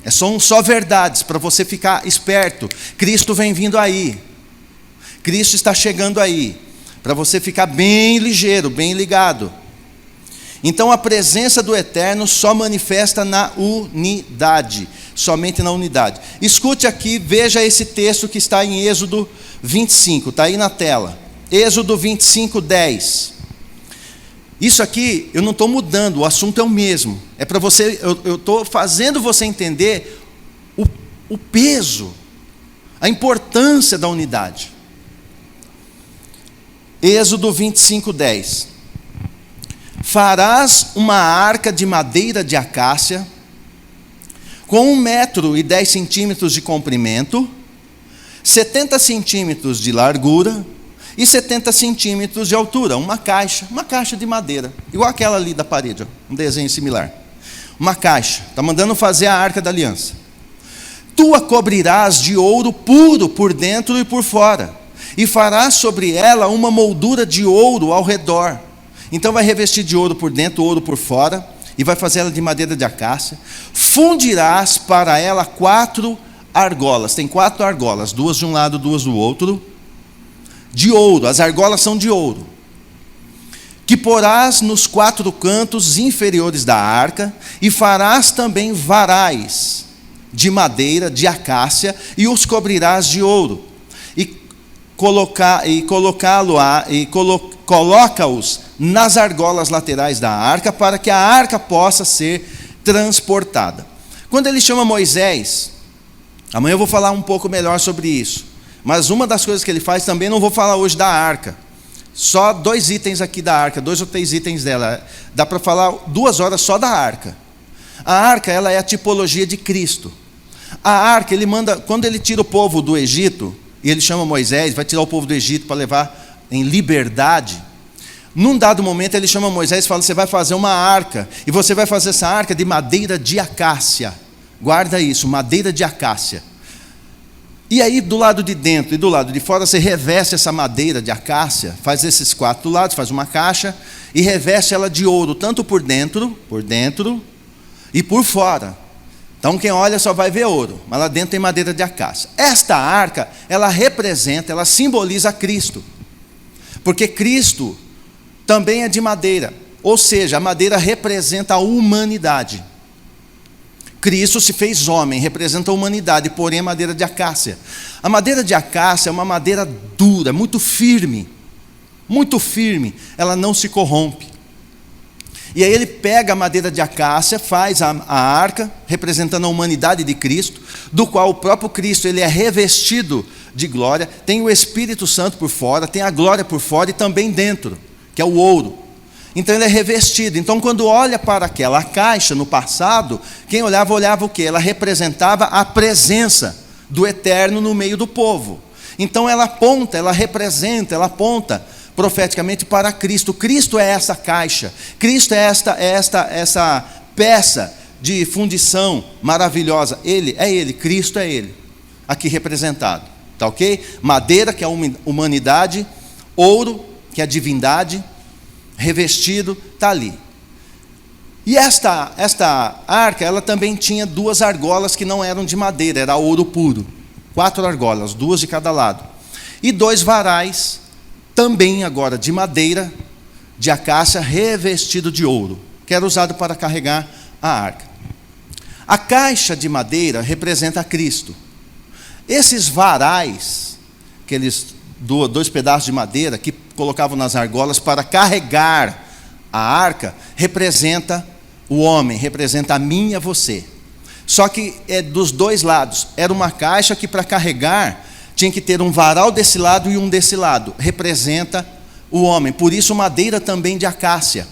São só verdades para você ficar esperto. Cristo vem vindo aí. Cristo está chegando aí. Para você ficar bem ligeiro, bem ligado. Então a presença do Eterno só manifesta na unidade. Somente na unidade. Escute aqui, veja esse texto que está em Êxodo 25. Está aí na tela. Êxodo 25, 10. Isso aqui eu não estou mudando, o assunto é o mesmo. É para você, eu estou fazendo você entender o peso, a importância da unidade. Êxodo 25, 10. Farás uma arca de madeira de acácia, com 1,10 m de comprimento, 70 centímetros de largura, e 70 centímetros de altura, uma caixa de madeira, igual aquela ali da parede, um desenho similar. Uma caixa, está mandando fazer a arca da aliança. Tu a cobrirás de ouro puro por dentro e por fora, e farás sobre ela uma moldura de ouro ao redor. Então vai revestir de ouro por dentro, ouro por fora, e vai fazer ela de madeira de acácia. Fundirás para ela 4 argolas, tem 4 argolas, 2 de um lado, 2 do outro, de ouro, as argolas são de ouro, que porás nos 4 cantos inferiores da arca, e farás também varais de madeira de acácia, e os cobrirás de ouro, e coloca-os nas argolas laterais da arca, para que a arca possa ser transportada. Quando ele chama Moisés, amanhã eu vou falar um pouco melhor sobre isso, mas uma das coisas que ele faz, também não vou falar hoje da arca, só 2 itens aqui da arca, 2 ou 3 itens dela, dá para falar 2 horas só da arca. A arca, ela é a tipologia de Cristo. A arca, ele manda, quando ele tira o povo do Egito, e ele chama Moisés, vai tirar o povo do Egito para levar em liberdade, num dado momento ele chama Moisés e fala: você vai fazer uma arca, e você vai fazer essa arca de madeira de acácia, guarda isso, madeira de acácia. E aí do lado de dentro e do lado de fora você reveste essa madeira de acácia, faz esses 4 lados, faz uma caixa e reveste ela de ouro, tanto por dentro e por fora. Então quem olha só vai ver ouro, mas lá dentro tem madeira de acácia. Esta arca, ela representa, ela simboliza Cristo, porque Cristo também é de madeira, ou seja, a madeira representa a humanidade. Cristo se fez homem, representa a humanidade, porém é madeira de acácia. A madeira de acácia é uma madeira dura, muito firme, ela não se corrompe. E aí ele pega a madeira de acácia, faz a arca, representando a humanidade de Cristo, do qual o próprio Cristo ele é revestido de glória, tem o Espírito Santo por fora, tem a glória por fora e também dentro, que é o ouro. Então ele é revestido. Então quando olha para aquela caixa no passado, quem olhava o quê? Ela representava a presença do Eterno no meio do povo. Então ela aponta, ela representa, ela aponta profeticamente para Cristo. Cristo é essa caixa, Cristo é essa peça de fundição maravilhosa. Cristo é Ele, aqui representado, tá ok? Madeira, que é a humanidade, ouro, que é a divindade, revestido, está ali. E esta arca, ela também tinha 2 argolas que não eram de madeira, era ouro puro, 4 argolas, 2 de cada lado, e 2 varais, também agora de madeira, de acácia, revestido de ouro, que era usado para carregar a arca. A caixa de madeira representa a Cristo. Esses varais, aqueles 2 pedaços de madeira que colocavam nas argolas para carregar a arca, representa o homem, representa a mim e a você. Só que é dos 2 lados. Era uma caixa que para carregar tinha que ter um varal desse lado e um desse lado. Representa o homem. Por isso madeira também de acácia.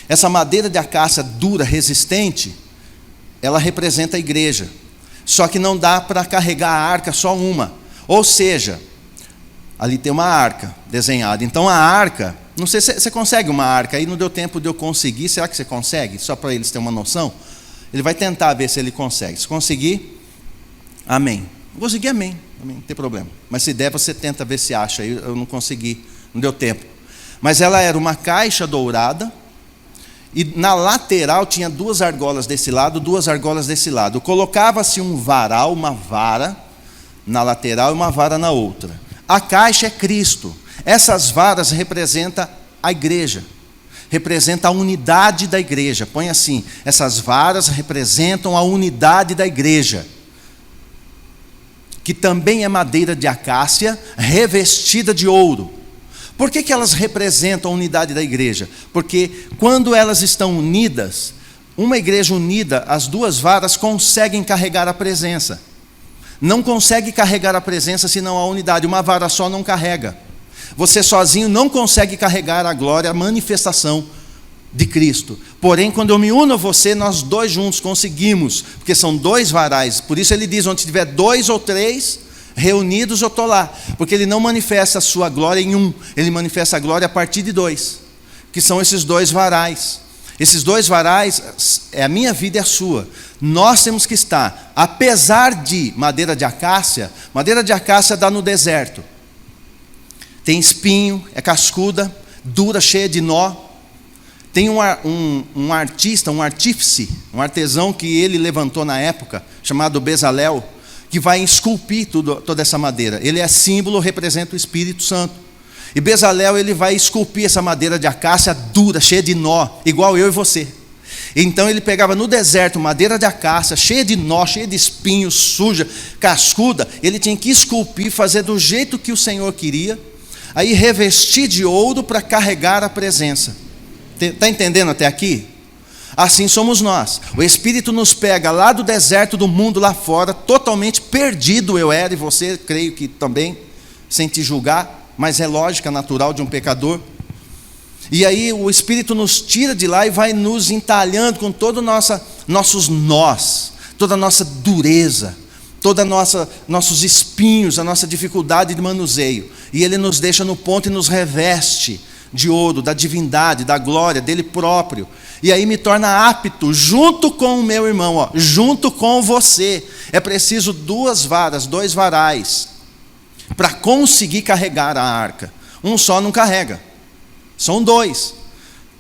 Essa madeira de acácia dura, resistente, ela representa a igreja. Só que não dá para carregar a arca só uma. Ou seja, ali tem uma arca desenhada. Então a arca, não sei se você consegue uma arca, aí não deu tempo de eu conseguir. Será que você consegue? Só para eles terem uma noção. Ele vai tentar ver se ele consegue. Se conseguir, amém. Não consegui, amém. Não tem problema. Mas se der, você tenta ver se acha. Eu não consegui, não deu tempo. Mas ela era uma caixa dourada, e na lateral tinha 2 argolas desse lado, 2 argolas desse lado. Colocava-se um varal, uma vara na lateral e uma vara na outra. A caixa é Cristo. Essas varas representam a igreja, representa a unidade da igreja. Põe assim, essas varas representam a unidade da igreja, que também é madeira de acácia, revestida de ouro. Por que elas representam a unidade da igreja? Porque quando elas estão unidas, uma igreja unida, as 2 varas conseguem carregar a presença. Não consegue carregar a presença senão a unidade. Uma vara só não carrega. Você sozinho não consegue carregar a glória, a manifestação de Cristo. Porém, quando eu me uno a você, nós 2 juntos conseguimos, porque são 2 varais. Por isso ele diz, onde tiver 2 ou 3 reunidos, eu estou lá. Porque ele não manifesta a sua glória em um, ele manifesta a glória a partir de 2, que são esses 2 varais. Esses 2 varais, é a minha vida e a sua. Nós temos que estar, apesar de madeira de acácia dá no deserto. Tem espinho, é cascuda, dura, cheia de nó. Tem um artista, um artífice, um artesão que ele levantou na época, chamado Bezalel, que vai esculpir toda essa madeira. Ele é símbolo, representa o Espírito Santo. E Bezalel, ele vai esculpir essa madeira de acácia dura, cheia de nó, igual eu e você. Então ele pegava no deserto madeira de acácia, cheia de nó, cheia de espinhos, suja, cascuda. Ele tinha que esculpir, fazer do jeito que o Senhor queria, aí revestir de ouro para carregar a presença. Está entendendo até aqui? Assim somos nós. O Espírito nos pega lá do deserto do mundo lá fora, totalmente perdido eu era, e você, creio que também, sem te julgar, mas é lógica natural de um pecador. E aí o Espírito nos tira de lá e vai nos entalhando com todos nossos nós, toda a nossa dureza, todos nossos espinhos, a nossa dificuldade de manuseio. E Ele nos deixa no ponto e nos reveste de ouro, da divindade, da glória dele próprio. E aí me torna apto, junto com o meu irmão, junto com você. É preciso 2 varas, 2 varais, para conseguir carregar a arca. Um só não carrega, são 2.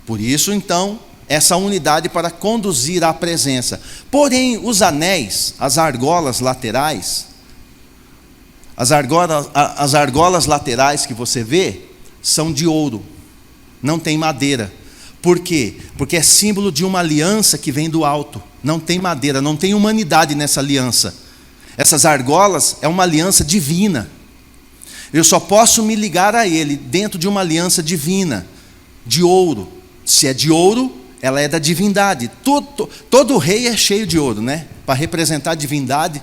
Por isso, então, essa unidade para conduzir à presença. Porém, os anéis, as argolas laterais, as argolas laterais que você vê, são de ouro. Não tem madeira. Por quê? Porque é símbolo de uma aliança que vem do alto. não tem madeira, não tem humanidade nessa aliança. Essas argolas é uma aliança divina. Eu só posso me ligar a ele dentro de uma aliança divina, de ouro. Se é de ouro, ela é da divindade. Todo rei é cheio de ouro, né? Para representar a divindade,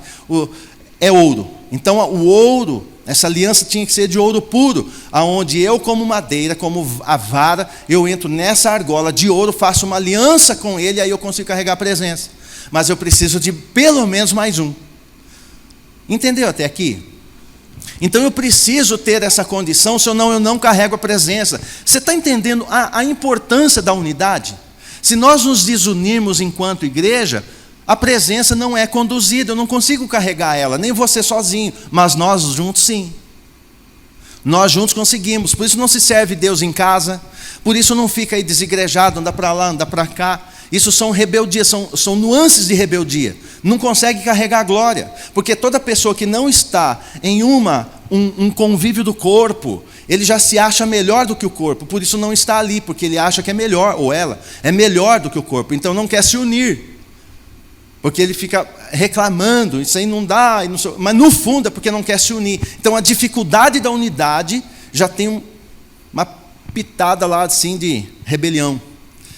é ouro. Então o ouro, essa aliança tinha que ser de ouro puro, aonde eu, como madeira, como a vara, eu entro nessa argola de ouro, faço uma aliança com ele, aí eu consigo carregar a presença. Mas eu preciso de pelo menos mais um. Entendeu até aqui? Então eu preciso ter essa condição, senão eu não carrego a presença. Você está entendendo a importância da unidade? Se nós nos desunirmos enquanto igreja, a presença não é conduzida, eu não consigo carregar ela, nem você sozinho, mas nós juntos sim. Nós juntos conseguimos, por isso não se serve Deus em casa, por isso não fica aí desigrejado, anda para lá, anda para cá. Isso são rebeldias, são nuances de rebeldia. Não consegue carregar a glória, porque toda pessoa que não está em um convívio do corpo, ele já se acha melhor do que o corpo, por isso não está ali, porque ele acha que é melhor, ou ela é melhor do que o corpo, então não quer se unir, porque ele fica reclamando, isso aí não dá, mas no fundo é porque não quer se unir. Então a dificuldade da unidade já tem uma pitada lá assim de rebelião.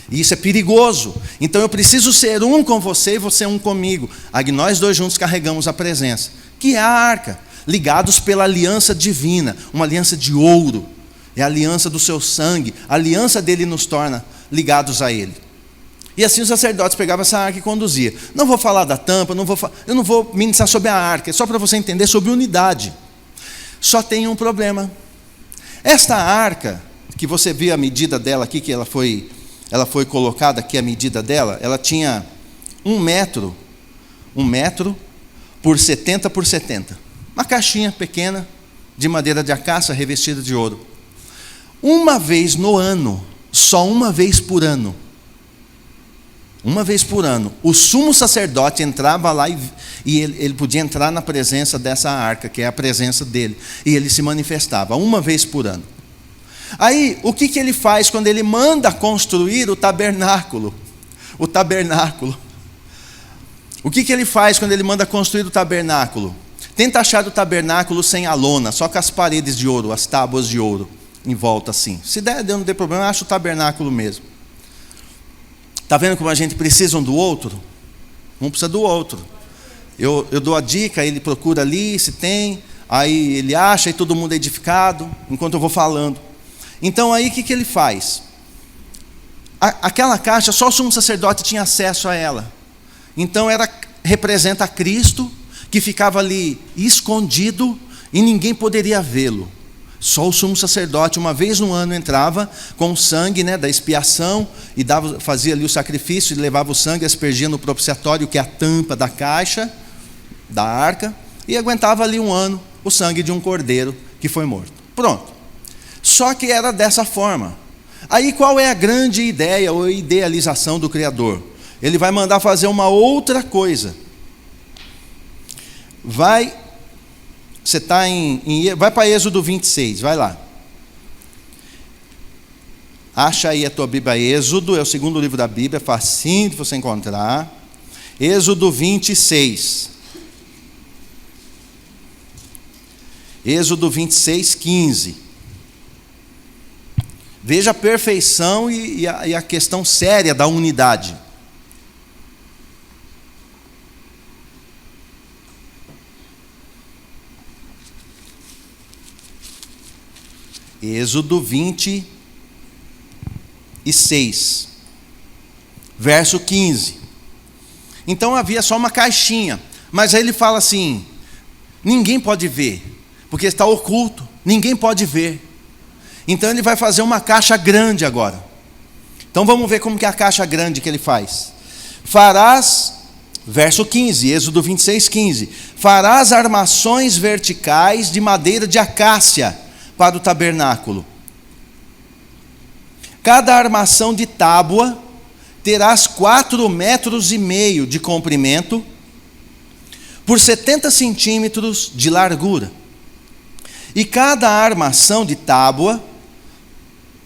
E isso é perigoso. Então eu preciso ser um com você e você um comigo. Aí nós dois juntos carregamos a presença, que é a arca, ligados pela aliança divina, uma aliança de ouro. É a aliança do seu sangue. A aliança dele nos torna ligados a ele. E assim os sacerdotes pegavam essa arca e conduziam. Não vou falar da tampa, eu não vou ministrar sobre a arca, é só para você entender sobre unidade. Só tem um problema. Esta arca, que você viu a medida dela aqui, que ela foi colocada aqui, a medida dela, ela tinha 1 metro por 70 por 70. Uma caixinha pequena, de madeira de acácia, revestida de ouro. Uma vez no ano, só uma vez por ano, o sumo sacerdote entrava lá e ele podia entrar na presença dessa arca, que é a presença dele, e ele se manifestava, uma vez por ano. Aí, o que ele faz quando ele manda construir o tabernáculo? O que ele faz quando ele manda construir o tabernáculo? Tenta achar o tabernáculo sem a lona, só com as paredes de ouro, as tábuas de ouro em volta assim. Se der, não tem problema, acha o tabernáculo mesmo. Está vendo como a gente precisa um do outro? Um precisa do outro. Eu dou a dica, ele procura ali, se tem, aí ele acha e todo mundo é edificado, enquanto eu vou falando. Então aí o que ele faz? Aquela caixa, só o sumo sacerdote tinha acesso a ela. Então representa Cristo, que ficava ali escondido e ninguém poderia vê-lo. Só o sumo sacerdote, uma vez no ano, entrava com o sangue, né, da expiação e fazia ali o sacrifício, e levava o sangue, aspergia no propiciatório, que é a tampa da caixa, da arca, e aguentava ali 1 ano o sangue de um cordeiro que foi morto. Pronto. Só que era dessa forma. Aí qual é a grande ideia ou idealização do Criador? Ele vai mandar fazer uma outra coisa. Você está vai para Êxodo 26, vai lá. Acha aí a tua Bíblia, Êxodo, é o 2º livro da Bíblia, é facinho de você encontrar. Êxodo 26. Êxodo 26, 15. Veja a perfeição e a questão séria da unidade. Êxodo 26, verso 15. Então havia só uma caixinha, mas aí ele fala assim: ninguém pode ver, porque está oculto, ninguém pode ver. Então ele vai fazer uma caixa grande agora. Então vamos ver como que é a caixa grande que ele faz. Farás, verso 15, Êxodo 26, 15. Farás armações verticais de madeira de acácia para o tabernáculo. Cada armação de tábua terás 4,5 metros de comprimento por 70 centímetros de largura. E cada armação de tábua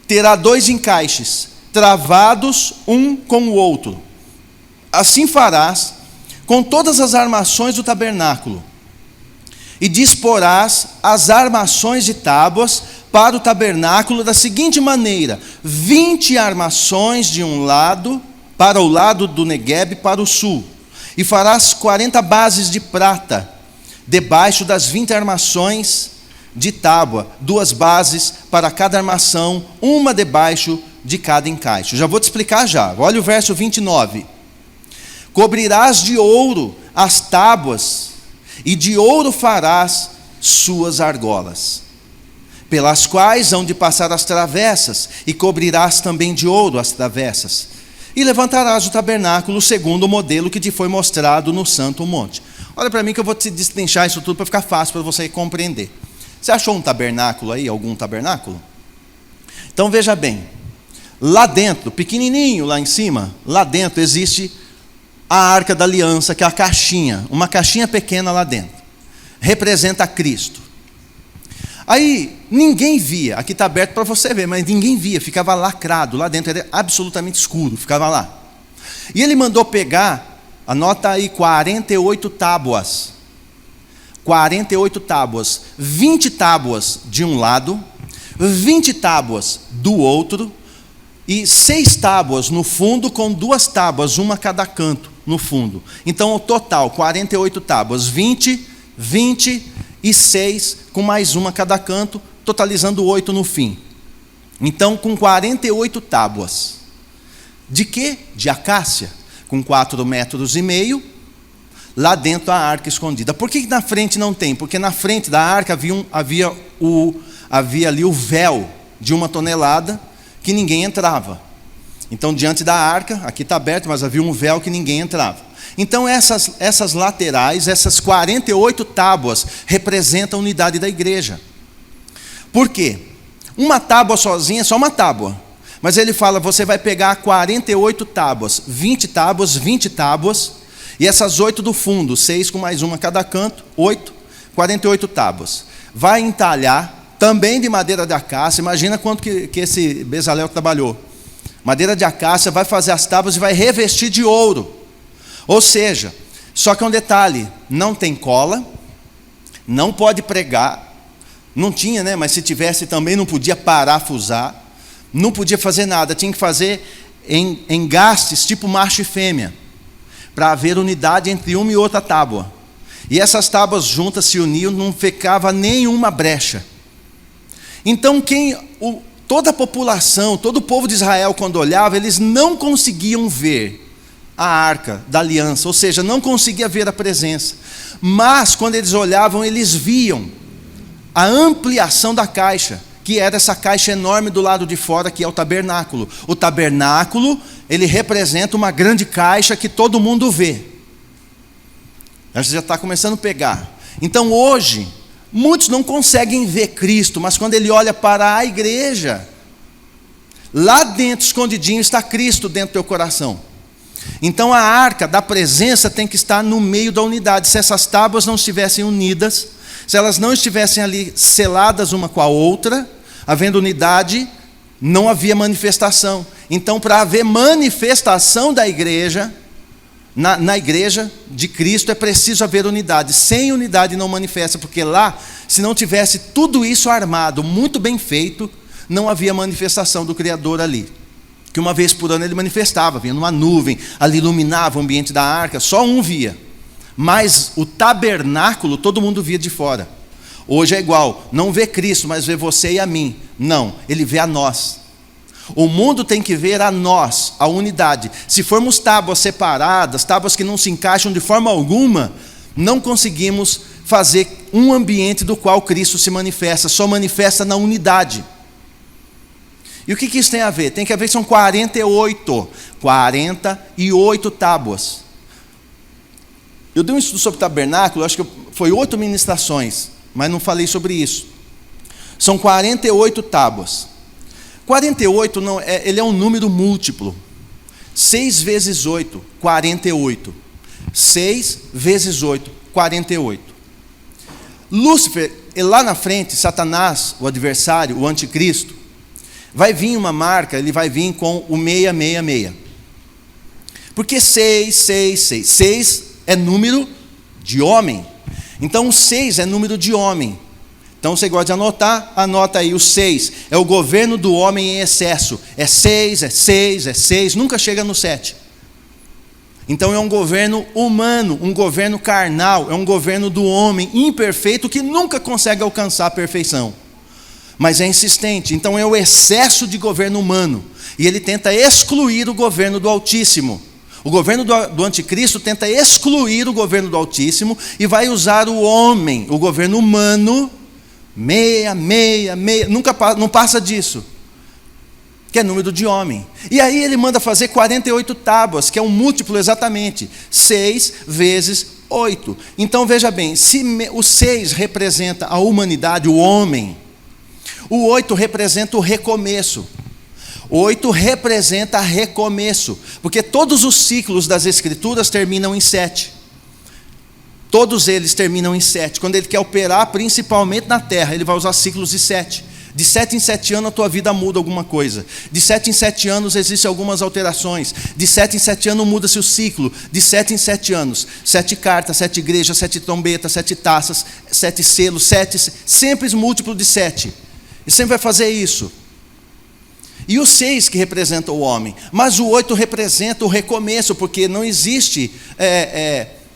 terá 2 encaixes, travados um com o outro. Assim farás com todas as armações do tabernáculo, e disporás as armações de tábuas para o tabernáculo da seguinte maneira: 20 armações de um lado, para o lado do Neguebe, para o sul, e farás 40 bases de prata, debaixo das 20 armações de tábua, 2 bases para cada armação, uma debaixo de cada encaixe. Já vou te explicar já. Olha o verso 29. Cobrirás de ouro as tábuas, e de ouro farás suas argolas, pelas quais hão de passar as travessas, e cobrirás também de ouro as travessas. E levantarás o tabernáculo segundo o modelo que te foi mostrado no Santo Monte. Olha para mim que eu vou te destrinchar isso tudo para ficar fácil para você compreender. Você achou um tabernáculo aí? Algum tabernáculo? Então veja bem. Lá dentro, pequenininho lá em cima, lá dentro existe a Arca da Aliança, que é a caixinha, uma caixinha pequena lá dentro. Representa Cristo. Aí ninguém via, aqui está aberto para você ver, mas ninguém via, ficava lacrado, lá dentro era absolutamente escuro, ficava lá. E ele mandou pegar, anota aí, 48 tábuas. 48 tábuas, 20 tábuas de um lado, 20 tábuas do outro, e 6 tábuas no fundo, com 2 tábuas, uma a cada canto no fundo. Então, o total, 48 tábuas, 20, 20 e 6, com mais uma a cada canto, totalizando 8 no fim. Então, com 48 tábuas. De quê? De acácia, com 4,5 metros, lá dentro a arca escondida. Por que na frente não tem? Porque na frente da arca havia ali o véu de 1 tonelada, que ninguém entrava. Então, diante da arca, aqui está aberto, mas havia um véu que ninguém entrava. Então, essas laterais, essas 48 tábuas, representam a unidade da igreja. Por quê? Uma tábua sozinha é só uma tábua. Mas ele fala, você vai pegar 48 tábuas, 20 tábuas, 20 tábuas, e essas 8 do fundo, 6 com mais uma cada canto, 8, 48 tábuas. Vai entalhar, também de madeira de acácia. Imagina quanto que esse Bezalel trabalhou. Madeira de acácia, vai fazer as tábuas e vai revestir de ouro. Ou seja, só que um detalhe, não tem cola, não pode pregar, não tinha, né? Mas se tivesse também não podia parafusar, não podia fazer nada, tinha que fazer em engastes tipo macho e fêmea, para haver unidade entre uma e outra tábua. E essas tábuas juntas se uniam, não ficava nenhuma brecha. Então toda a população, todo o povo de Israel, quando olhava, eles não conseguiam ver a arca da aliança, ou seja, não conseguia ver a presença. Mas quando eles olhavam, eles viam a ampliação da caixa, que era essa caixa enorme do lado de fora, que é o tabernáculo. O tabernáculo, ele representa uma grande caixa que todo mundo vê. Você já está começando a pegar. Então hoje, muitos não conseguem ver Cristo, mas quando ele olha para a igreja, lá dentro, escondidinho, está Cristo dentro do teu coração. Então a arca da presença tem que estar no meio da unidade. Se essas tábuas não estivessem unidas, se elas não estivessem ali seladas uma com a outra, havendo unidade, não havia manifestação. Então, para haver manifestação da igreja, na igreja de Cristo, é preciso haver unidade. Sem unidade não manifesta, porque lá, se não tivesse tudo isso armado, muito bem feito, não havia manifestação do Criador ali. Que uma vez por ano ele manifestava, vinha numa nuvem, ali iluminava o ambiente da arca, só um via. Mas o tabernáculo todo mundo via de fora. Hoje é igual, não vê Cristo, mas vê você e a mim. Não, ele vê a nós. O mundo tem que ver a nós, a unidade. Se formos tábuas separadas, tábuas que não se encaixam de forma alguma, não conseguimos fazer um ambiente do qual Cristo se manifesta, só manifesta na unidade. E o que isso tem a ver? Tem que ver, são 48 tábuas. Eu dei um estudo sobre tabernáculo, acho que foi 8 ministrações, mas não falei sobre isso. São 48 tábuas. 48 não, ele é um número múltiplo. 6 vezes 8, 48. 6 vezes 8, 48. Lúcifer, lá na frente, Satanás, o adversário, o anticristo, vai vir uma marca, ele vai vir com o 666. Porque 6, 6, 6. 6 é número de homem. Então, o 6 é número de homem. Então, você gosta de anotar? Anota aí, o 6 é o governo do homem em excesso. É 6, é 6, é 6, nunca chega no 7. Então, é um governo humano, um governo carnal, é um governo do homem imperfeito que nunca consegue alcançar a perfeição. Mas é insistente. Então, é o excesso de governo humano. E ele tenta excluir o governo do Altíssimo. O governo do anticristo tenta excluir o governo do Altíssimo e vai usar o homem, o governo humano, não passa disso, que é número de homem. E aí ele manda fazer 48 tábuas, que é um múltiplo exatamente, 6 vezes 8. Então veja bem, se o 6 representa a humanidade, o homem, o 8 representa o recomeço. 8 representa recomeço, porque todos os ciclos das Escrituras terminam em 7. Todos eles terminam em 7. Quando ele quer operar, principalmente na terra, ele vai usar ciclos de 7. De 7 em 7 anos a tua vida muda alguma coisa. De 7 em 7 anos existem algumas alterações. De 7 em 7 anos muda-se o ciclo. De 7 em 7 anos, 7 cartas, 7 igrejas, 7 trombetas, 7 taças, 7 selos, 7, sempre múltiplo de 7. E sempre vai fazer isso. E o 6 que representa o homem. Mas o 8 representa o recomeço, porque não existe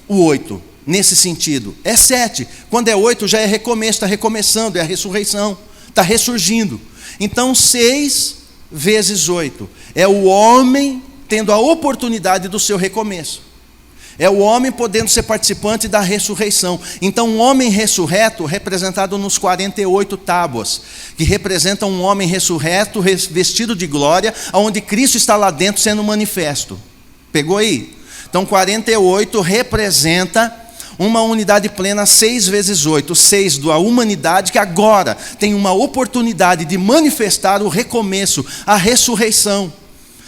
o 8 nesse sentido. É 7. Quando é 8 já é recomeço, está recomeçando, é a ressurreição, está ressurgindo. Então 6 vezes 8 é o homem tendo a oportunidade do seu recomeço. É o homem podendo ser participante da ressurreição. Então, um homem ressurreto, representado nos 48 tábuas, que representam um homem ressurreto, vestido de glória, onde Cristo está lá dentro sendo manifesto. Pegou aí? Então, 48 representa uma unidade plena 6 vezes 8. 6 da humanidade que agora tem uma oportunidade de manifestar o recomeço, a ressurreição.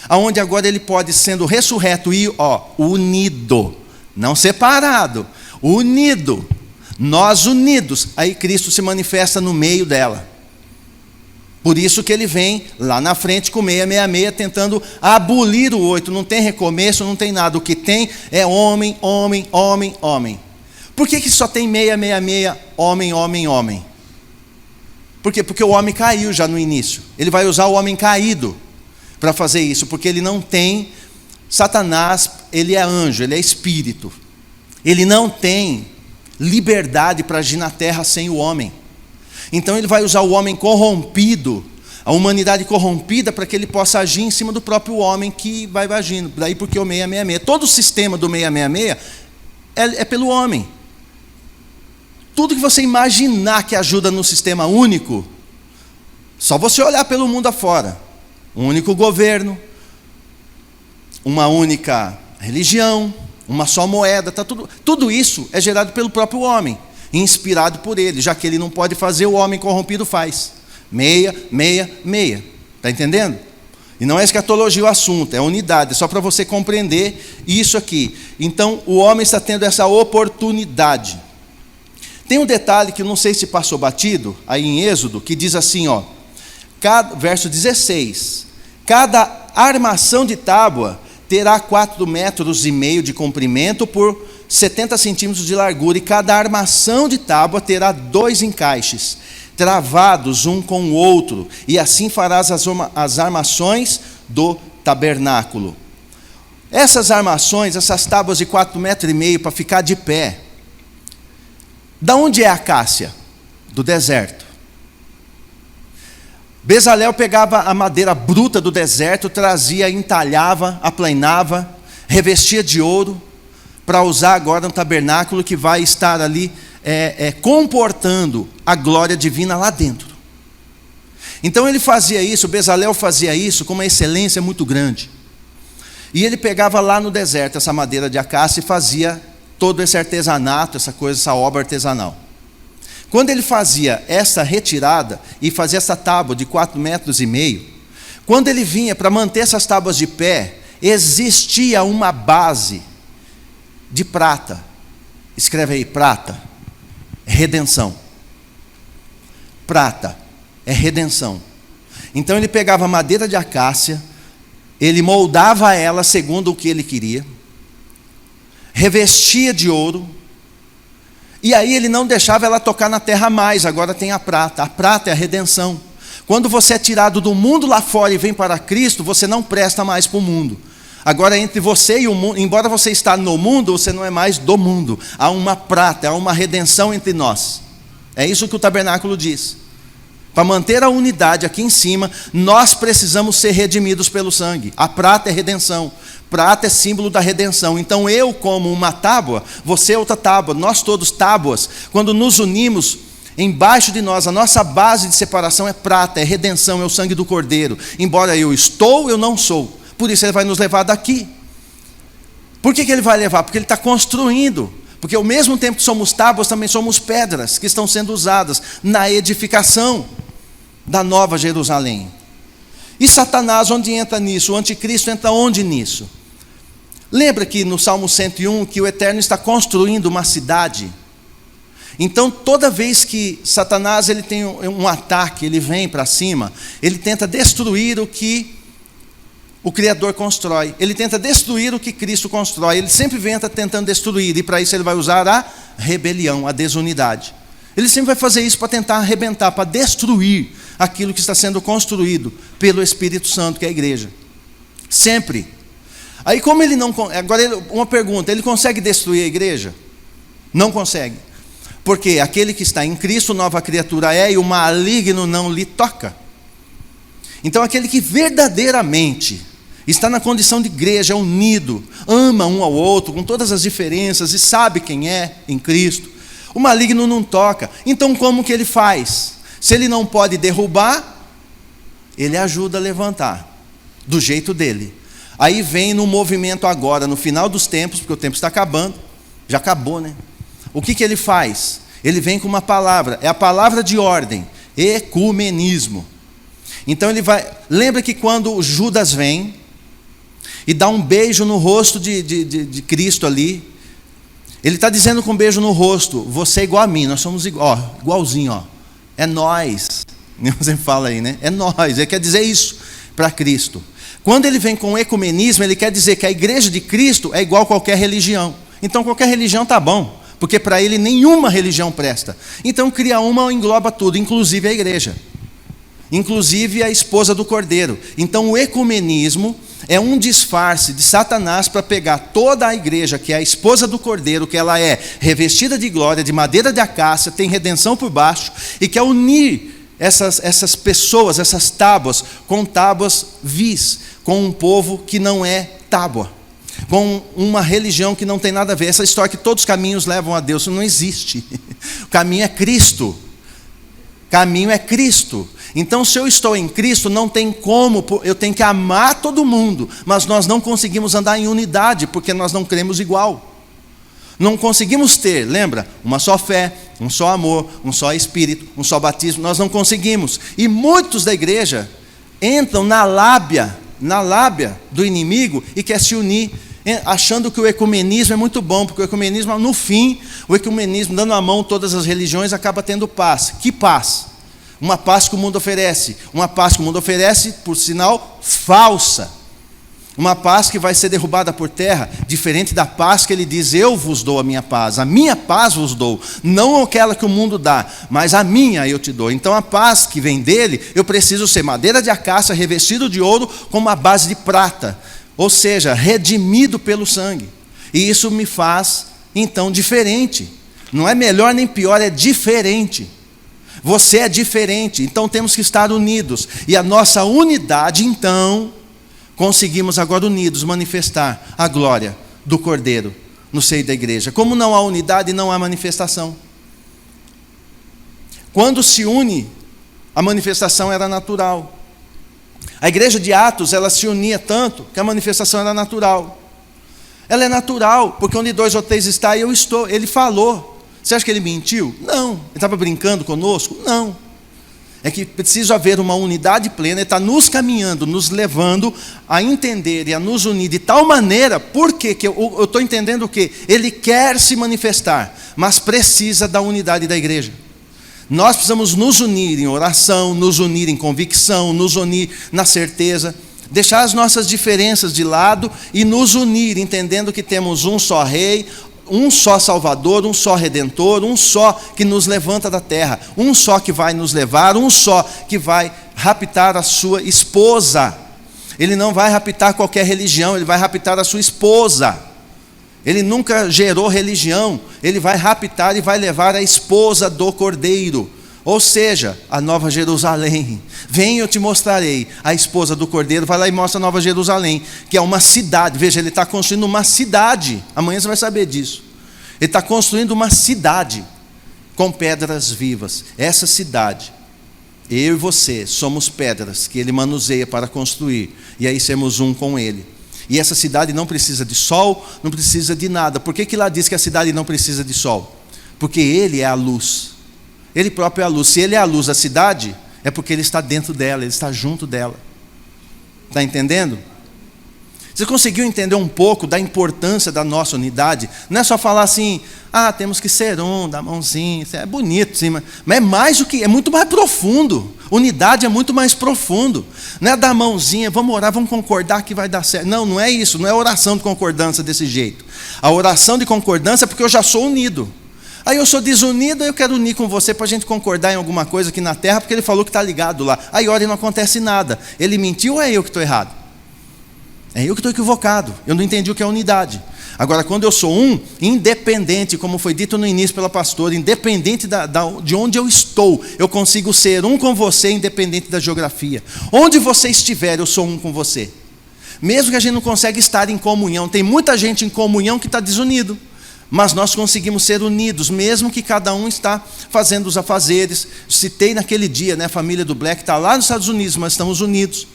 Onde agora ele pode, sendo ressurreto e unido, não separado, unido, nós unidos, aí Cristo se manifesta no meio dela. Por isso que ele vem lá na frente com 666, tentando abolir o 8, não tem recomeço, não tem nada, o que tem é homem, homem, homem, homem. Por que só tem 666, homem, homem, homem? Por quê? Porque o homem caiu já no início, ele vai usar o homem caído para fazer isso, porque ele não tem, Satanás, ele é anjo, ele é espírito, ele não tem liberdade para agir na terra sem o homem. Então ele vai usar o homem corrompido, a humanidade corrompida, para que ele possa agir em cima do próprio homem que vai agindo. Daí porque o 666, todo o sistema do 666 é pelo homem. Tudo que você imaginar que ajuda no sistema único, só você olhar pelo mundo afora. Um único governo, uma única religião, uma só moeda, tudo isso é gerado pelo próprio homem, inspirado por ele, já que ele não pode fazer, o homem corrompido faz. 666. Está entendendo? E não é escatologia o assunto, é unidade, é só para você compreender isso aqui. Então, o homem está tendo essa oportunidade. Tem um detalhe que eu não sei se passou batido, aí em Êxodo, que diz assim, verso 16: cada armação de tábua terá 4,5 metros de comprimento por 70 centímetros de largura, e cada armação de tábua terá 2 encaixes, travados um com o outro, e assim farás as armações do tabernáculo. Essas armações, essas tábuas de 4,5 metros para ficar de pé, da onde é a acácia? Do deserto. Bezalel pegava a madeira bruta do deserto, trazia, entalhava, aplainava, revestia de ouro, para usar agora no tabernáculo que vai estar ali comportando a glória divina lá dentro. Então ele fazia isso, Bezalel fazia isso com uma excelência muito grande. E ele pegava lá no deserto essa madeira de acácia e fazia todo esse artesanato, essa obra artesanal. Quando ele fazia essa retirada e fazia essa tábua de 4,5 metros, quando ele vinha para manter essas tábuas de pé, existia uma base de prata. Escreve aí, prata, redenção. Prata é redenção. Então ele pegava madeira de acácia, ele moldava ela segundo o que ele queria, revestia de ouro, e aí ele não deixava ela tocar na terra mais. Agora tem a prata é a redenção. Quando você é tirado do mundo lá fora e vem para Cristo, você não presta mais para o mundo. Agora entre você e o mundo, embora você está no mundo, você não é mais do mundo. Há uma prata, há uma redenção entre nós. É isso que o tabernáculo diz. Para manter a unidade aqui em cima, nós precisamos ser redimidos pelo sangue. A prata é redenção. Prata é símbolo da redenção. Então eu, como uma tábua, você é outra tábua, nós todos tábuas. Quando nos unimos, embaixo de nós, a nossa base de separação é prata, é redenção, é o sangue do Cordeiro. Embora eu não sou. Por isso ele vai nos levar daqui. Por que ele vai levar? Porque ele está construindo. Porque ao mesmo tempo que somos tábuas, também somos pedras que estão sendo usadas na edificação da Nova Jerusalém. E Satanás, onde entra nisso? O anticristo entra onde nisso? Lembra que no Salmo 101, que o Eterno está construindo uma cidade? Então toda vez que Satanás ele tem um ataque, ele vem para cima, ele tenta destruir o que o Criador constrói. Ele tenta destruir o que Cristo constrói. Ele sempre vem tentando destruir, e para isso ele vai usar a rebelião, a desunidade. Ele sempre vai fazer isso para tentar arrebentar, para destruir aquilo que está sendo construído pelo Espírito Santo, que é a igreja. Sempre. Aí como ele não... Agora uma pergunta, ele consegue destruir a igreja? Não consegue. Porque aquele que está em Cristo, nova criatura é, e o maligno não lhe toca. Então aquele que verdadeiramente está na condição de igreja, unido, ama um ao outro, com todas as diferenças, e sabe quem é em Cristo, o maligno não toca. Então como que ele faz? Se ele não pode derrubar, ele ajuda a levantar, do jeito dele. Aí vem no movimento agora, no final dos tempos, porque o tempo está acabando, já acabou, né? O que ele faz? Ele vem com uma palavra, é a palavra de ordem, ecumenismo. Então ele vai, lembra que quando o Judas vem e dá um beijo no rosto de Cristo ali, ele está dizendo com um beijo no rosto, você é igual a mim, nós somos igualzinho, ó. É nós, você fala aí, né? É nós, ele quer dizer isso para Cristo. Quando ele vem com o ecumenismo, ele quer dizer que a igreja de Cristo é igual a qualquer religião. Então qualquer religião está bom, porque para ele nenhuma religião presta. Então cria uma, engloba tudo, inclusive a igreja. Inclusive a esposa do Cordeiro. Então o ecumenismo é um disfarce de Satanás para pegar toda a igreja, que é a esposa do Cordeiro, que ela é revestida de glória, de madeira de acácia, tem redenção por baixo, e quer unir essas pessoas, essas tábuas, com tábuas vis, com um povo que não é tábua, com uma religião que não tem nada a ver. Essa história que todos os caminhos levam a Deus, isso não existe. O caminho é Cristo. Caminho é Cristo. Então se eu estou em Cristo, não tem como, eu tenho que amar todo mundo, mas nós não conseguimos andar em unidade, porque nós não cremos igual. Não conseguimos ter, lembra? Uma só fé, um só amor, um só Espírito, um só batismo, nós não conseguimos. E muitos da igreja entram na lábia do inimigo e quer se unir, achando que o ecumenismo é muito bom, porque o ecumenismo, no fim, o ecumenismo, dando a mão todas as religiões, acaba tendo paz. Que paz? Uma paz que o mundo oferece. Uma paz que o mundo oferece, por sinal, falsa. Uma paz que vai ser derrubada por terra, diferente da paz que ele diz, eu vos dou a minha paz vos dou, não aquela que o mundo dá, mas a minha eu te dou. Então a paz que vem dele, eu preciso ser madeira de acácia, revestido de ouro, com uma base de prata, ou seja, redimido pelo sangue. E isso me faz, então, diferente. Não é melhor nem pior, é diferente. Você é diferente, então temos que estar unidos. E a nossa unidade, então, conseguimos agora unidos manifestar a glória do Cordeiro no seio da igreja. Como não há unidade, não há manifestação. Quando se une, a manifestação era natural. A igreja de Atos, ela se unia tanto que a manifestação era natural. Ela é natural, porque onde 2 ou 3 está, eu estou. Ele falou. Você acha que ele mentiu? Não. Ele estava brincando conosco? Não. É que precisa haver uma unidade plena, ele está nos caminhando, nos levando a entender e a nos unir de tal maneira, porque eu estou entendendo o quê? Ele quer se manifestar, mas precisa da unidade da igreja. Nós precisamos nos unir em oração, nos unir em convicção, nos unir na certeza. Deixar as nossas diferenças de lado e nos unir, entendendo que temos um só Rei, um só Salvador, um só Redentor, um só que nos levanta da terra, um só que vai nos levar, um só que vai raptar a sua esposa. Ele não vai raptar qualquer religião, ele vai raptar a sua esposa. Ele nunca gerou religião, ele vai raptar e vai levar a esposa do Cordeiro. Ou seja, a Nova Jerusalém. Vem, eu te mostrarei. A esposa do Cordeiro vai lá e mostra a Nova Jerusalém, que é uma cidade. Veja, ele está construindo uma cidade. Amanhã você vai saber disso. Ele está construindo uma cidade com pedras vivas. Essa cidade, eu e você, somos pedras que ele manuseia para construir. E aí sermos um com ele. E essa cidade não precisa de sol, não precisa de nada. Por que lá diz que a cidade não precisa de sol? Porque ele é a luz. Ele próprio é a luz. Se ele é a luz da cidade, é porque ele está dentro dela, ele está junto dela. Está entendendo? Você conseguiu entender um pouco da importância da nossa unidade? Não é só falar assim, temos que ser um, dar mãozinha, é bonito, sim, mas é mais do que, é muito mais profundo. Unidade é muito mais profundo. Não é dar mãozinha, vamos orar, vamos concordar que vai dar certo. Não, não é isso, não é oração de concordância desse jeito. A oração de concordância é porque eu já sou unido. Aí eu sou desunido, aí eu quero unir com você para a gente concordar em alguma coisa aqui na terra, porque ele falou que está ligado lá. Aí ora e não acontece nada. Ele mentiu ou é eu que estou errado? É eu que estou equivocado. Eu não entendi o que é unidade. Agora, quando eu sou um, independente, como foi dito no início pela pastora, independente de onde eu estou, eu consigo ser um com você, independente da geografia. Onde você estiver, eu sou um com você. Mesmo que a gente não consiga estar em comunhão, tem muita gente em comunhão que está desunido. Mas nós conseguimos ser unidos, mesmo que cada um está fazendo os afazeres. Citei naquele dia, a família do Black está lá nos Estados Unidos, mas estamos unidos,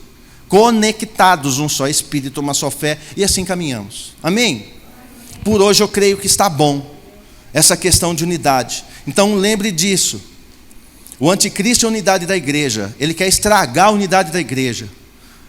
conectados, um só Espírito, uma só fé, e assim caminhamos. Amém? Por hoje eu creio que está bom, essa questão de unidade. Então lembre disso. O anticristo é a unidade da igreja, ele quer estragar a unidade da igreja,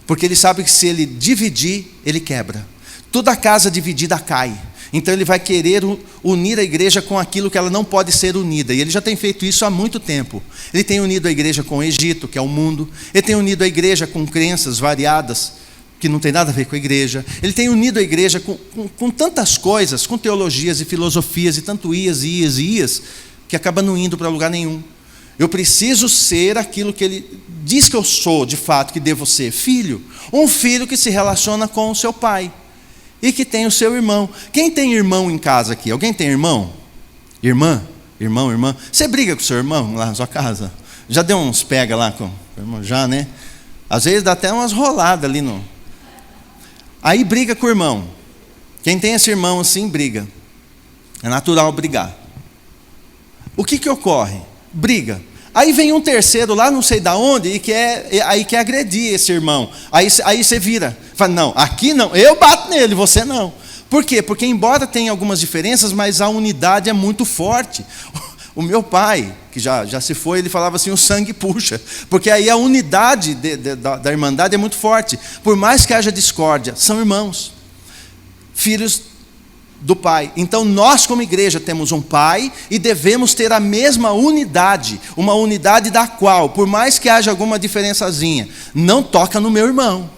porque ele sabe que se ele dividir, ele quebra. Toda casa dividida cai. Então ele vai querer unir a igreja com aquilo que ela não pode ser unida. E ele já tem feito isso há muito tempo. Ele tem unido a igreja com o Egito, que é o mundo. Ele tem unido a igreja com crenças variadas, que não tem nada a ver com a igreja. Ele tem unido a igreja com tantas coisas, com teologias e filosofias, e tanto ias, que acaba não indo para lugar nenhum. Eu preciso ser aquilo que ele diz que eu sou, de fato, que devo ser. Filho. Um filho que se relaciona com o seu pai. E que tem o seu irmão. Quem tem irmão em casa aqui? Alguém tem irmão? Irmã? Irmão? Você briga com o seu irmão lá na sua casa? Já deu uns pega lá com o irmão? Já, né? Às vezes dá até umas roladas ali no... Aí briga com o irmão. Quem tem esse irmão assim, briga. É natural brigar. O que ocorre? Briga. Aí vem um terceiro lá, não sei de onde, e quer agredir esse irmão. Aí você vira. Fala, não, aqui não, eu bato nele, você não. Por quê? Porque embora tenha algumas diferenças, mas a unidade é muito forte. O meu pai, que já se foi, ele falava assim, o sangue puxa. Porque aí a unidade da irmandade é muito forte. Por mais que haja discórdia, são irmãos. Filhos do pai. Então nós como igreja temos um pai e devemos ter a mesma unidade, uma unidade da qual, por mais que haja alguma diferençazinha, não toca no meu irmão.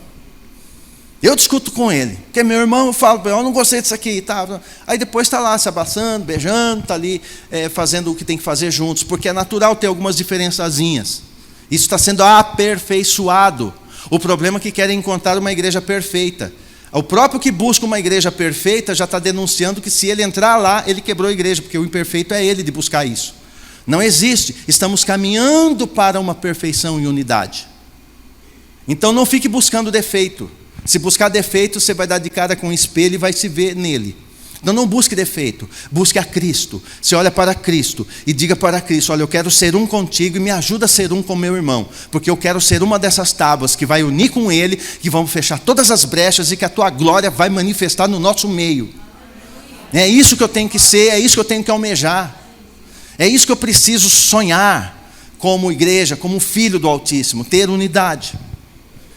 Eu discuto com ele, porque meu irmão, eu falo, eu não gostei disso aqui, tá? Aí depois está lá se abraçando, beijando, está ali fazendo o que tem que fazer juntos, porque é natural ter algumas diferençazinhas. Isso está sendo aperfeiçoado. O problema é que querem encontrar uma igreja perfeita. O próprio que busca uma igreja perfeita já está denunciando que se ele entrar lá, ele quebrou a igreja, porque o imperfeito é ele de buscar isso. Não existe. Estamos caminhando para uma perfeição e unidade. Então não fique buscando defeito. Se buscar defeito, você vai dar de cara com um espelho e vai se ver nele. Então não busque defeito, busque a Cristo. Você olha para Cristo e diga para Cristo, olha, eu quero ser um contigo e me ajuda a ser um com meu irmão, porque eu quero ser uma dessas tábuas que vai unir com ele, que vão fechar todas as brechas e que a tua glória vai manifestar no nosso meio. É isso que eu tenho que ser, é isso que eu tenho que almejar. É isso que eu preciso sonhar como igreja, como filho do Altíssimo, ter unidade.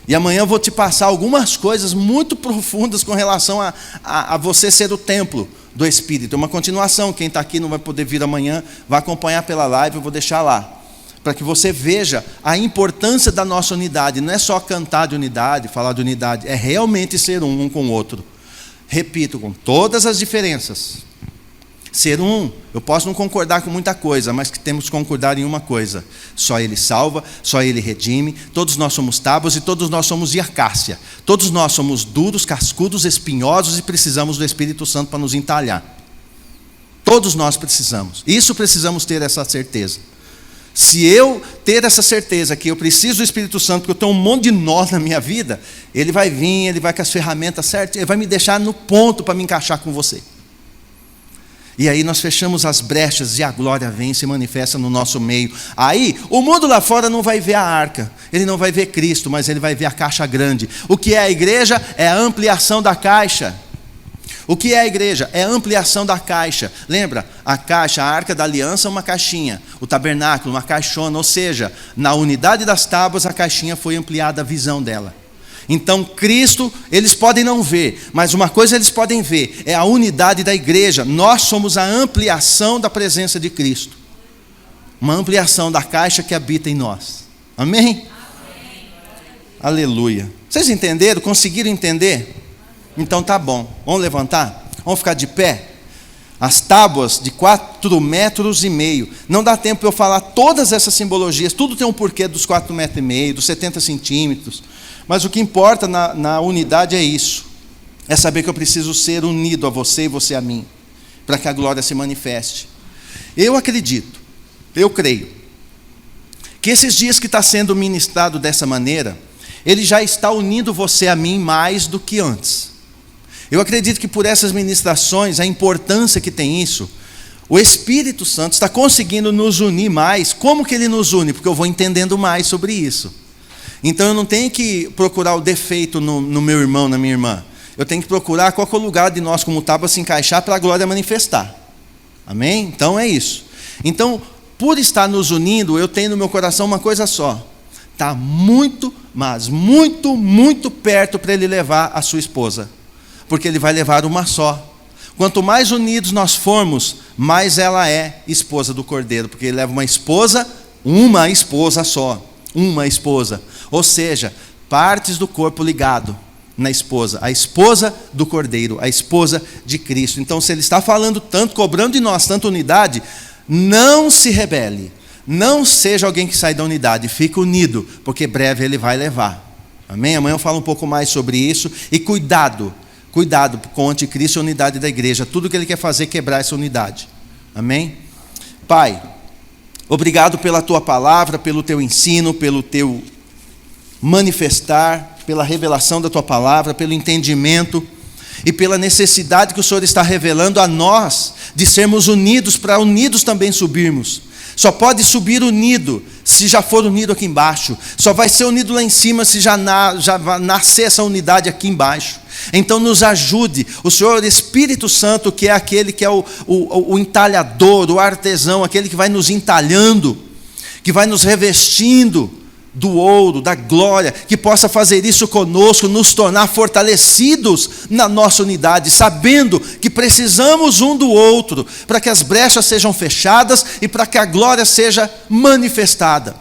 E amanhã eu vou te passar algumas coisas muito profundas com relação a você ser o templo do Espírito. Uma continuação, quem está aqui não vai poder vir amanhã, vai acompanhar pela live, eu vou deixar lá. para que você veja a importância da nossa unidade. Não é só cantar de unidade, falar de unidade, é realmente ser um com o outro. Repito, com todas as diferenças. Ser um, eu posso não concordar com muita coisa, mas que temos que concordar em uma coisa: só Ele salva, só Ele redime. Todos nós somos tábuas e todos nós somos iacácia. Todos nós somos duros, cascudos, espinhosos e precisamos do Espírito Santo para nos entalhar. Todos nós precisamos. Isso precisamos ter essa certeza. Se eu ter essa certeza que eu preciso do Espírito Santo, porque eu tenho um monte de nó na minha vida, Ele vai vir, Ele vai com as ferramentas certas, Ele vai me deixar no ponto para me encaixar com você. E aí nós fechamos as brechas e a glória vem e se manifesta no nosso meio. Aí o mundo lá fora não vai ver a arca, ele não vai ver Cristo, mas ele vai ver a caixa grande. O que é a igreja? É a ampliação da caixa. O que é a igreja? É a ampliação da caixa. Lembra? A caixa, a arca da aliança é uma caixinha. O tabernáculo, uma caixona. Ou seja, na unidade das tábuas a caixinha foi ampliada a visão dela. Então Cristo, eles podem não ver, mas uma coisa eles podem ver, é a unidade da igreja. Nós somos a ampliação da presença de Cristo. Uma ampliação da caixa que habita em nós. Amém? Amém. Aleluia. Vocês entenderam? Conseguiram entender? Então tá bom. Vamos levantar? Vamos ficar de pé? As tábuas de 4,5 metros. Não dá tempo para eu falar todas essas simbologias. Tudo tem um porquê dos 4,5 metros, dos 70 centímetros. Mas o que importa na unidade é isso. É saber que eu preciso ser unido a você e você a mim, para que a glória se manifeste. Eu acredito, eu creio, que esses dias que está sendo ministrado dessa maneira, Ele já está unindo você a mim mais do que antes. Eu acredito que por essas ministrações, a importância que tem isso, o Espírito Santo está conseguindo nos unir mais. Como que Ele nos une? Porque eu vou entendendo mais sobre isso. Então eu não tenho que procurar o defeito no meu irmão, na minha irmã. Eu tenho que procurar qual é o lugar de nós como tábua se encaixar para a glória manifestar. Amém? Então é isso. Então, por estar nos unindo, eu tenho no meu coração uma coisa só. Está muito, mas muito, muito perto para ele levar a sua esposa. Porque ele vai levar uma só. Quanto mais unidos nós formos, mais ela é esposa do Cordeiro. Porque ele leva uma esposa só. Uma esposa. Ou seja, partes do corpo ligado na esposa. A esposa do Cordeiro, a esposa de Cristo. Então, se Ele está falando tanto, cobrando de nós tanta unidade, não se rebele. Não seja alguém que sai da unidade. Fique unido, porque breve Ele vai levar. Amém? Amanhã eu falo um pouco mais sobre isso. E cuidado com o anticristo e a unidade da igreja. Tudo que ele quer fazer é quebrar essa unidade. Amém? Pai, obrigado pela Tua palavra, pelo Teu ensino, pelo Teu manifestar, pela revelação da Tua palavra, pelo entendimento e pela necessidade que o Senhor está revelando a nós de sermos unidos, para unidos também subirmos. Só pode subir unido se já for unido aqui embaixo. Só vai ser unido lá em cima se já vai nascer essa unidade aqui embaixo. Então nos ajude, o Senhor Espírito Santo, que é aquele que é o entalhador, o artesão, aquele que vai nos entalhando, que vai nos revestindo do ouro, da glória, que possa fazer isso conosco, nos tornar fortalecidos na nossa unidade, sabendo que precisamos um do outro, para que as brechas sejam fechadas e para que a glória seja manifestada,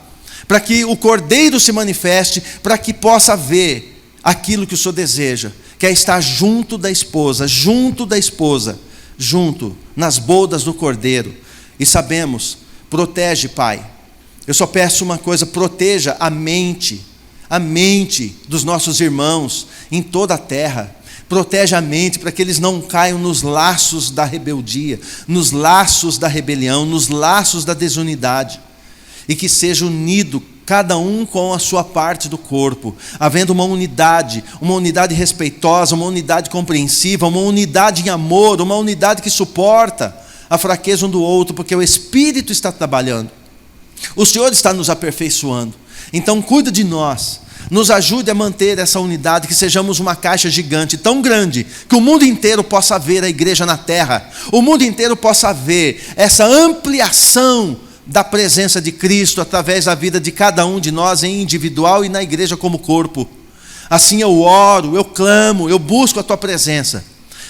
para que o Cordeiro se manifeste, para que possa ver aquilo que o Senhor deseja, que é estar junto da esposa, junto nas bodas do Cordeiro. E sabemos, protege, Pai. Eu só peço uma coisa: proteja a mente dos nossos irmãos em toda a terra. Protege a mente para que eles não caiam nos laços da rebeldia, nos laços da rebelião, nos laços da desunidade. E que seja unido cada um com a sua parte do corpo, havendo uma unidade respeitosa, uma unidade compreensiva, uma unidade em amor, uma unidade que suporta a fraqueza um do outro, porque o Espírito está trabalhando. O Senhor está nos aperfeiçoando. Então cuida de nós, nos ajude a manter essa unidade, que sejamos uma caixa gigante, tão grande, que o mundo inteiro possa ver a igreja na terra, o mundo inteiro possa ver essa ampliação da presença de Cristo, através da vida de cada um de nós, em individual e na igreja como corpo. Assim eu oro, eu clamo, eu busco a Tua presença,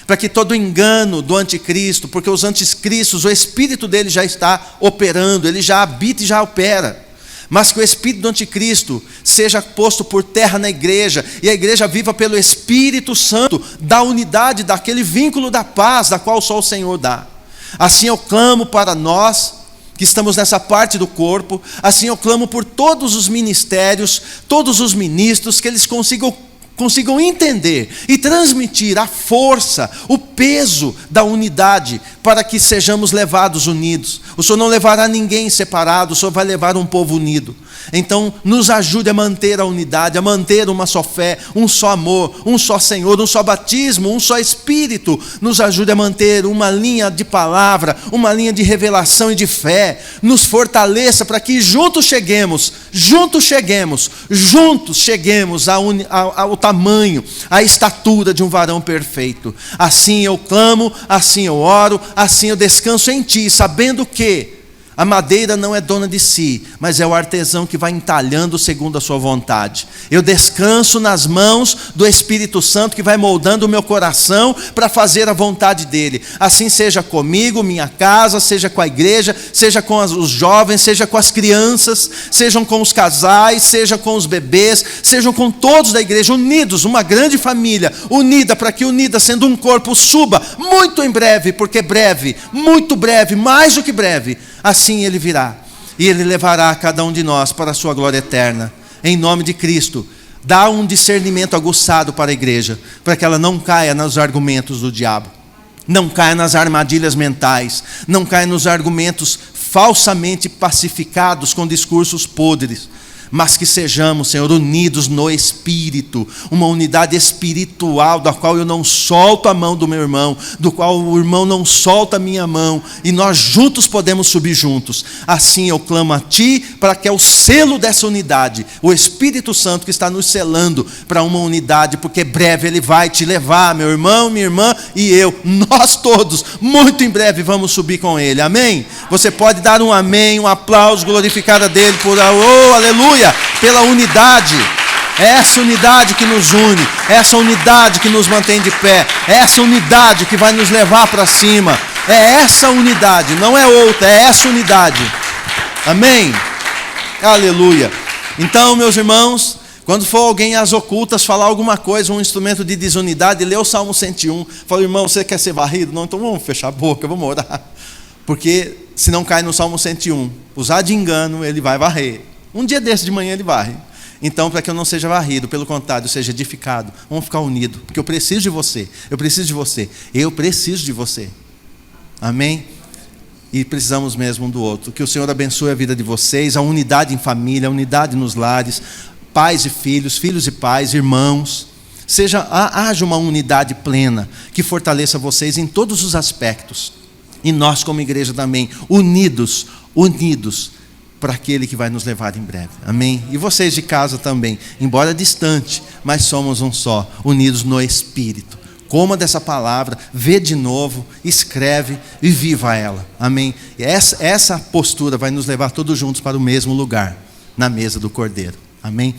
para que todo engano do anticristo, porque os anticristos, o espírito dele já está operando, ele já habita e já opera. mas que o espírito do anticristo seja posto por terra na igreja, e a igreja viva pelo Espírito Santo, da unidade, daquele vínculo da paz, da qual só o Senhor dá. Assim eu clamo para nós, que estamos nessa parte do corpo, assim eu clamo por todos os ministérios, todos os ministros, que eles consigam entender e transmitir a força, o peso da unidade, para que sejamos levados unidos. O Senhor não levará ninguém separado, o Senhor vai levar um povo unido. Então nos ajude a manter a unidade, a manter uma só fé, um só amor, um só Senhor, um só batismo, um só Espírito. Nos ajude a manter uma linha de palavra, uma linha de revelação e de fé. Nos fortaleça para que juntos cheguemos ao tamanho, à estatura de um varão perfeito. Assim eu clamo, assim eu oro, assim eu descanso em Ti, sabendo que a madeira não é dona de si, mas é o artesão que vai entalhando segundo a sua vontade. Eu descanso nas mãos do Espírito Santo, que vai moldando o meu coração para fazer a vontade dele. Assim seja comigo, minha casa, seja com a igreja, seja com os jovens, seja com as crianças, sejam com os casais, seja com os bebês, sejam com todos da igreja, unidos, uma grande família, unida, para que unida, sendo um corpo, suba muito em breve, porque breve, muito breve, mais do que breve, assim ele virá, e ele levará cada um de nós para a sua glória eterna. Em nome de Cristo, dá um discernimento aguçado para a igreja, para que ela não caia nos argumentos do diabo, não caia nas armadilhas mentais, não caia nos argumentos falsamente pacificados com discursos podres, mas que sejamos, Senhor, unidos no Espírito, uma unidade espiritual, da qual eu não solto a mão do meu irmão, do qual o irmão não solta a minha mão, e nós juntos podemos subir juntos. Assim eu clamo a Ti, para que é o selo dessa unidade, o Espírito Santo que está nos selando para uma unidade, porque breve Ele vai te levar, meu irmão, minha irmã e eu, nós todos, muito em breve vamos subir com Ele, amém? Você pode dar um amém, um aplauso, glorificar a dele por aleluia, pela unidade. É essa unidade que nos une, é essa unidade que nos mantém de pé, é essa unidade que vai nos levar para cima, é essa unidade, não é outra, é essa unidade, amém? Aleluia. Então, meus irmãos, quando for alguém às ocultas falar alguma coisa, um instrumento de desunidade, lê o Salmo 101, fala, irmão, você quer ser varrido? Não, então vamos fechar a boca, vamos orar, porque se não cai no Salmo 101, usar de engano, ele vai varrer. Um dia desse de manhã ele varre. Então, para que eu não seja varrido, pelo contrário, seja edificado, vamos ficar unidos, porque eu preciso de você, eu preciso de você, eu preciso de você, amém? E precisamos mesmo um do outro. Que o Senhor abençoe a vida de vocês, a unidade em família, a unidade nos lares, pais e filhos, filhos e pais, irmãos. Haja uma unidade plena, que fortaleça vocês em todos os aspectos. E nós como igreja também, unidos, para aquele que vai nos levar em breve, amém? E vocês de casa também, embora distante, mas somos um só, unidos no Espírito. Coma dessa palavra, vê de novo, escreve e viva ela, amém? E essa postura vai nos levar todos juntos para o mesmo lugar, na mesa do Cordeiro, amém?